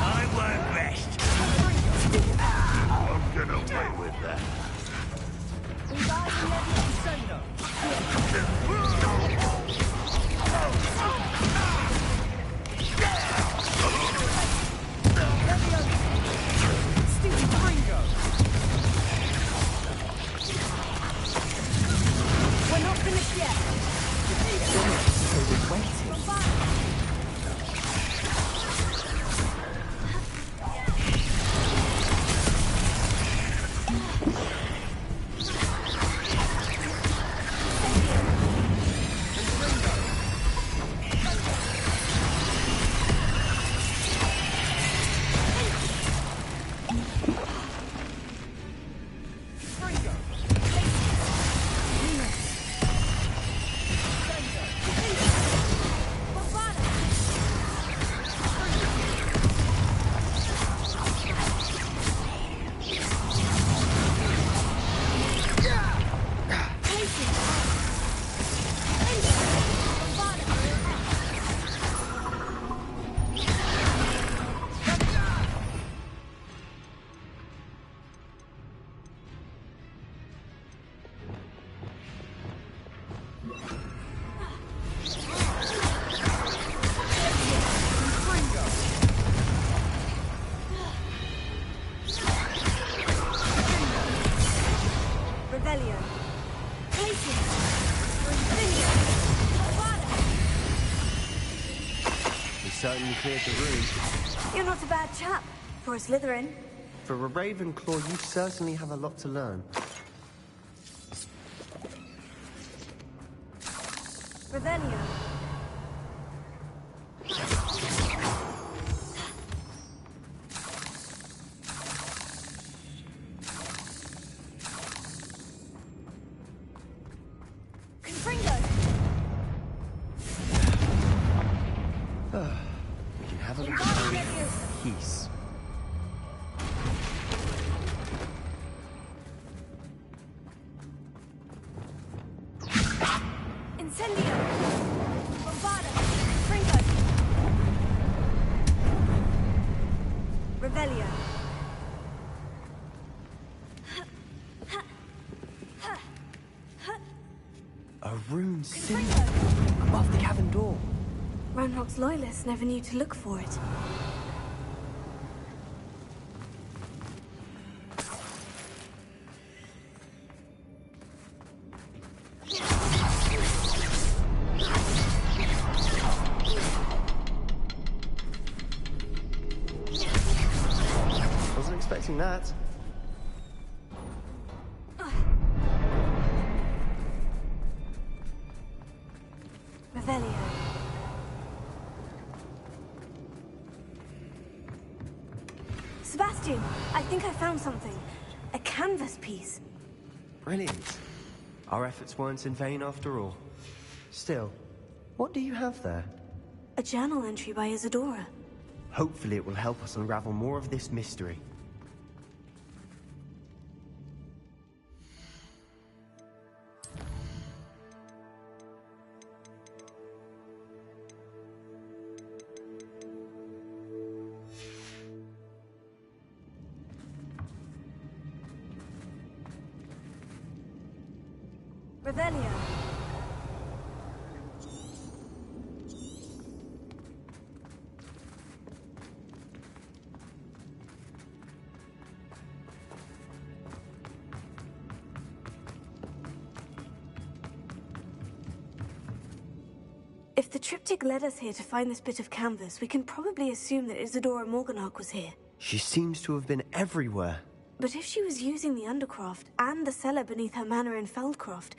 I won't rest. I'll get away with that. We're not finished yet. Certainly cleared the room. You're not a bad chap for a Slytherin. For a Ravenclaw, you certainly have a lot to learn. Revelio. We can have a look at peace. Incendio. Bombada. Fringo. Revelio. A rune symbol above the cavern door. Ranrock's loyalists never knew to look for it. Wasn't expecting that. Revelio. Sebastian, I think I found something. A canvas piece. Brilliant. Our efforts weren't in vain after all. Still, what do you have there? A journal entry by Isadora. Hopefully it will help us unravel more of this mystery. Revelio. If the triptych led us here to find this bit of canvas, we can probably assume that Isadora Morganach was here. She seems to have been everywhere. But if she was using the Undercroft and the cellar beneath her manor in Feldcroft,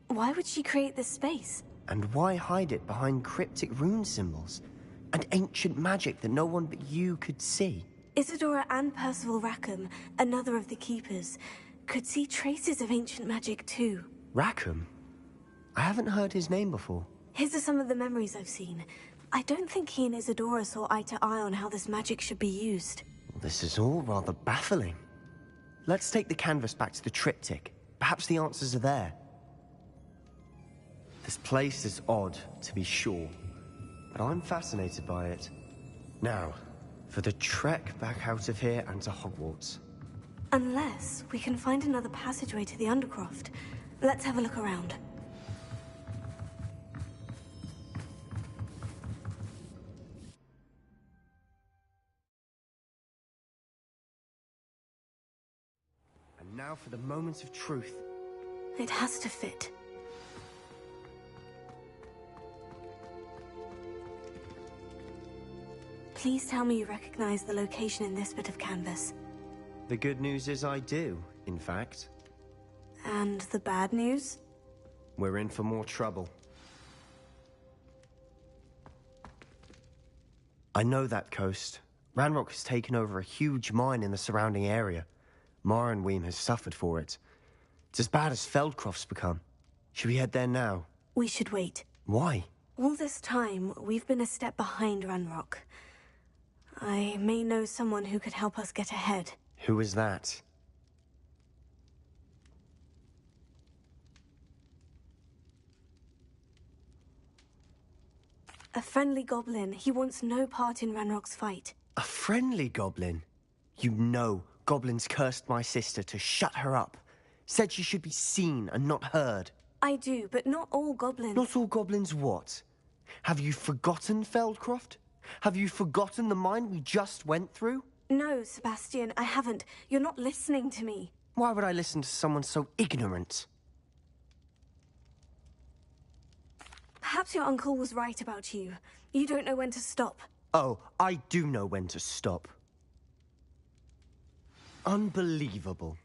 why would she create this space? And why hide it behind cryptic rune symbols? And ancient magic that no one but you could see? Isadora and Percival Rackham, another of the Keepers, could see traces of ancient magic too. Rackham? I haven't heard his name before. His are some of the memories I've seen. I don't think he and Isadora saw eye to eye on how this magic should be used. This is all rather baffling. Let's take the canvas back to the triptych. Perhaps the answers are there. This place is odd, to be sure, but I'm fascinated by it. Now, for the trek back out of here and to Hogwarts. Unless we can find another passageway to the Undercroft. Let's have a look around. And now for the moment of truth. It has to fit. Please tell me you recognize the location in this bit of canvas. The good news is I do, in fact. And the bad news? We're in for more trouble. I know that coast. Ranrock has taken over a huge mine in the surrounding area. Mornweem has suffered for it. It's as bad as Feldcroft's become. Should we head there now? We should wait. Why? All this time, we've been a step behind Ranrock. I may know someone who could help us get ahead. Who is that? A friendly goblin. He wants no part in Ranrock's fight. A friendly goblin? You know, goblins cursed my sister to shut her up. Said she should be seen and not heard. I do, but not all goblins. Not all goblins what? Have you forgotten Feldcroft? Have you forgotten the mine we just went through? No, Sebastian, I haven't. You're not listening to me. Why would I listen to someone so ignorant? Perhaps your uncle was right about you. You don't know when to stop. Oh, I do know when to stop. Unbelievable.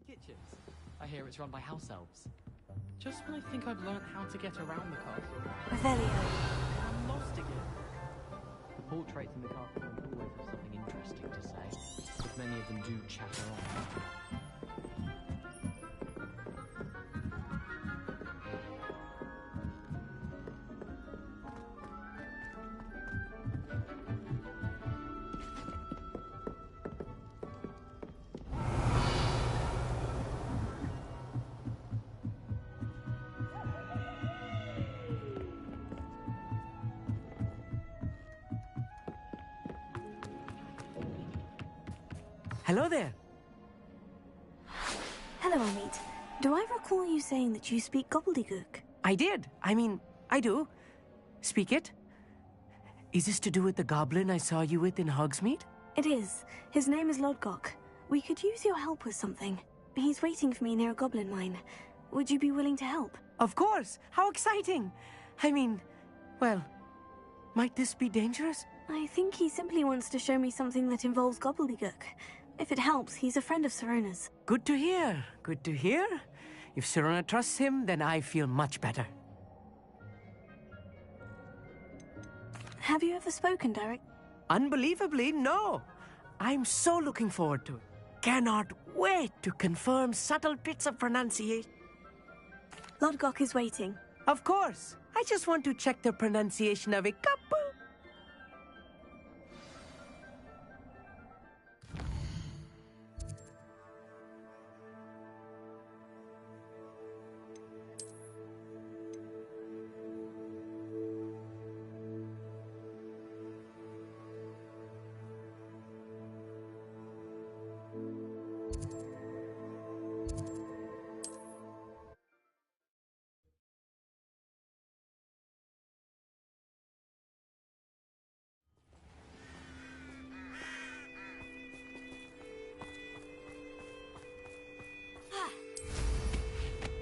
Kitchens. I hear it's run by house elves. Just when I think I've learned how to get around the castle. Revelio. I'm lost again. The portraits in the castle don't always have something interesting to say, but many of them do chatter on. Hello there. Hello, Amit. Do I recall you saying that you speak gobbledygook? I did. I do. Speak it. Is this to do with the goblin I saw you with in Hogsmeade? It is. His name is Lodgok. We could use your help with something. He's waiting for me near a goblin mine. Would you be willing to help? Of course. How exciting. Well, might this be dangerous? I think he simply wants to show me something that involves gobbledygook. If it helps, he's a friend of Sirona's. Good to hear. Good to hear. If Sirona trusts him, then I feel much better. Have you ever spoken, Derek? Unbelievably, no. I'm so looking forward to it. Cannot wait to confirm subtle bits of pronunciation. Lodgok is waiting. Of course. I just want to check the pronunciation of a couple.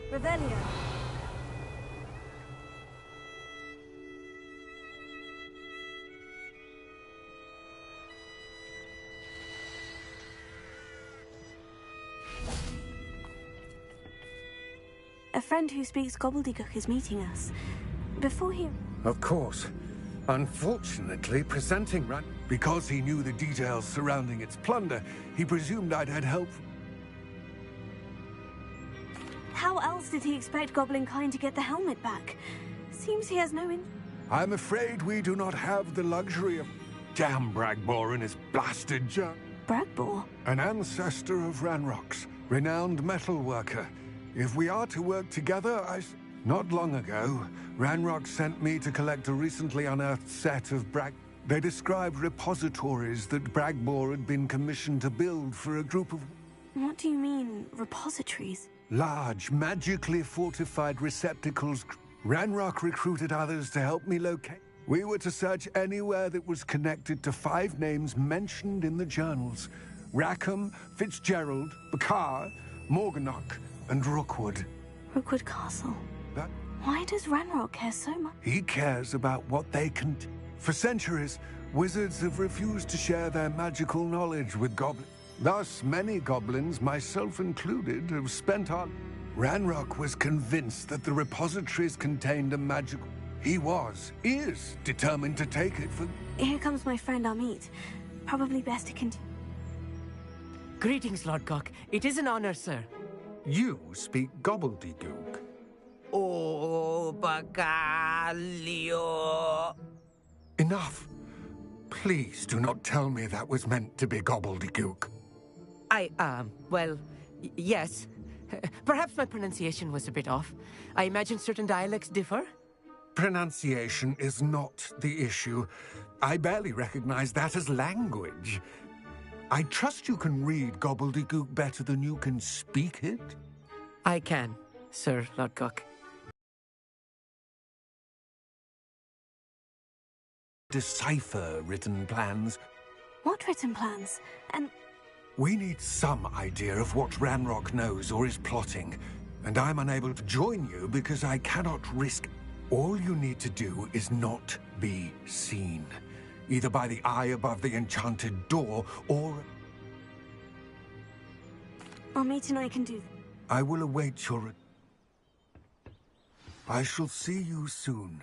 Revelio. A friend who speaks gobbledygook is meeting us. Before he... Of course. Unfortunately, presenting Ran... Because he knew the details surrounding its plunder, he presumed I'd had help. How else did he expect Goblinkind to get the helmet back? Seems he has no I'm afraid we do not have the luxury of... Damn Bragbor and his blasted junk. Bragbor? An ancestor of Ranrock's, renowned metal worker. If we are to work together, Not long ago, Ranrock sent me to collect a recently unearthed set of They described repositories that Bragbor had been commissioned to build for a group of... What do you mean, repositories? Large, magically fortified receptacles. Ranrock recruited others to help me locate. We were to search anywhere that was connected to 5 names mentioned in the journals. Rackham, Fitzgerald, Bakar, Morganach, and Rookwood. Rookwood Castle. Why does Ranrock care so much? He cares about what they can... For centuries, wizards have refused to share their magical knowledge with goblins. Thus, many goblins, myself included, have spent our... Ranrock was convinced that the repositories contained a magical... He is determined to take it for... Here comes my friend Amit. Probably best to continue. Greetings, Lodgok. It is an honor, sir. You speak gobbledygook. Oh, Bagalio. Enough. Please do not tell me that was meant to be gobbledygook. Well, yes. Perhaps my pronunciation was a bit off. I imagine certain dialects differ. Pronunciation is not the issue. I barely recognize that as language. I trust you can read gobbledygook better than you can speak it? I can, Sir Lodgok. Decipher written plans. What written plans? And... We need some idea of what Ranrock knows or is plotting, and I'm unable to join you because I cannot risk... All you need to do is not be seen, either by the eye above the enchanted door, or... Amit and I can do... I will await your... I shall see you soon.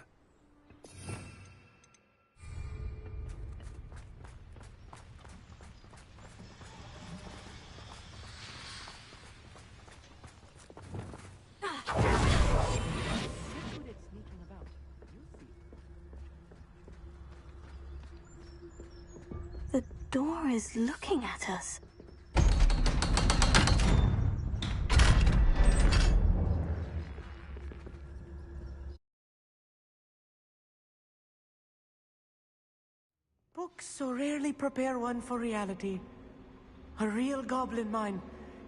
The door is looking at us. Books so rarely prepare one for reality. A real goblin mine.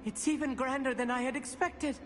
It's even grander than I had expected.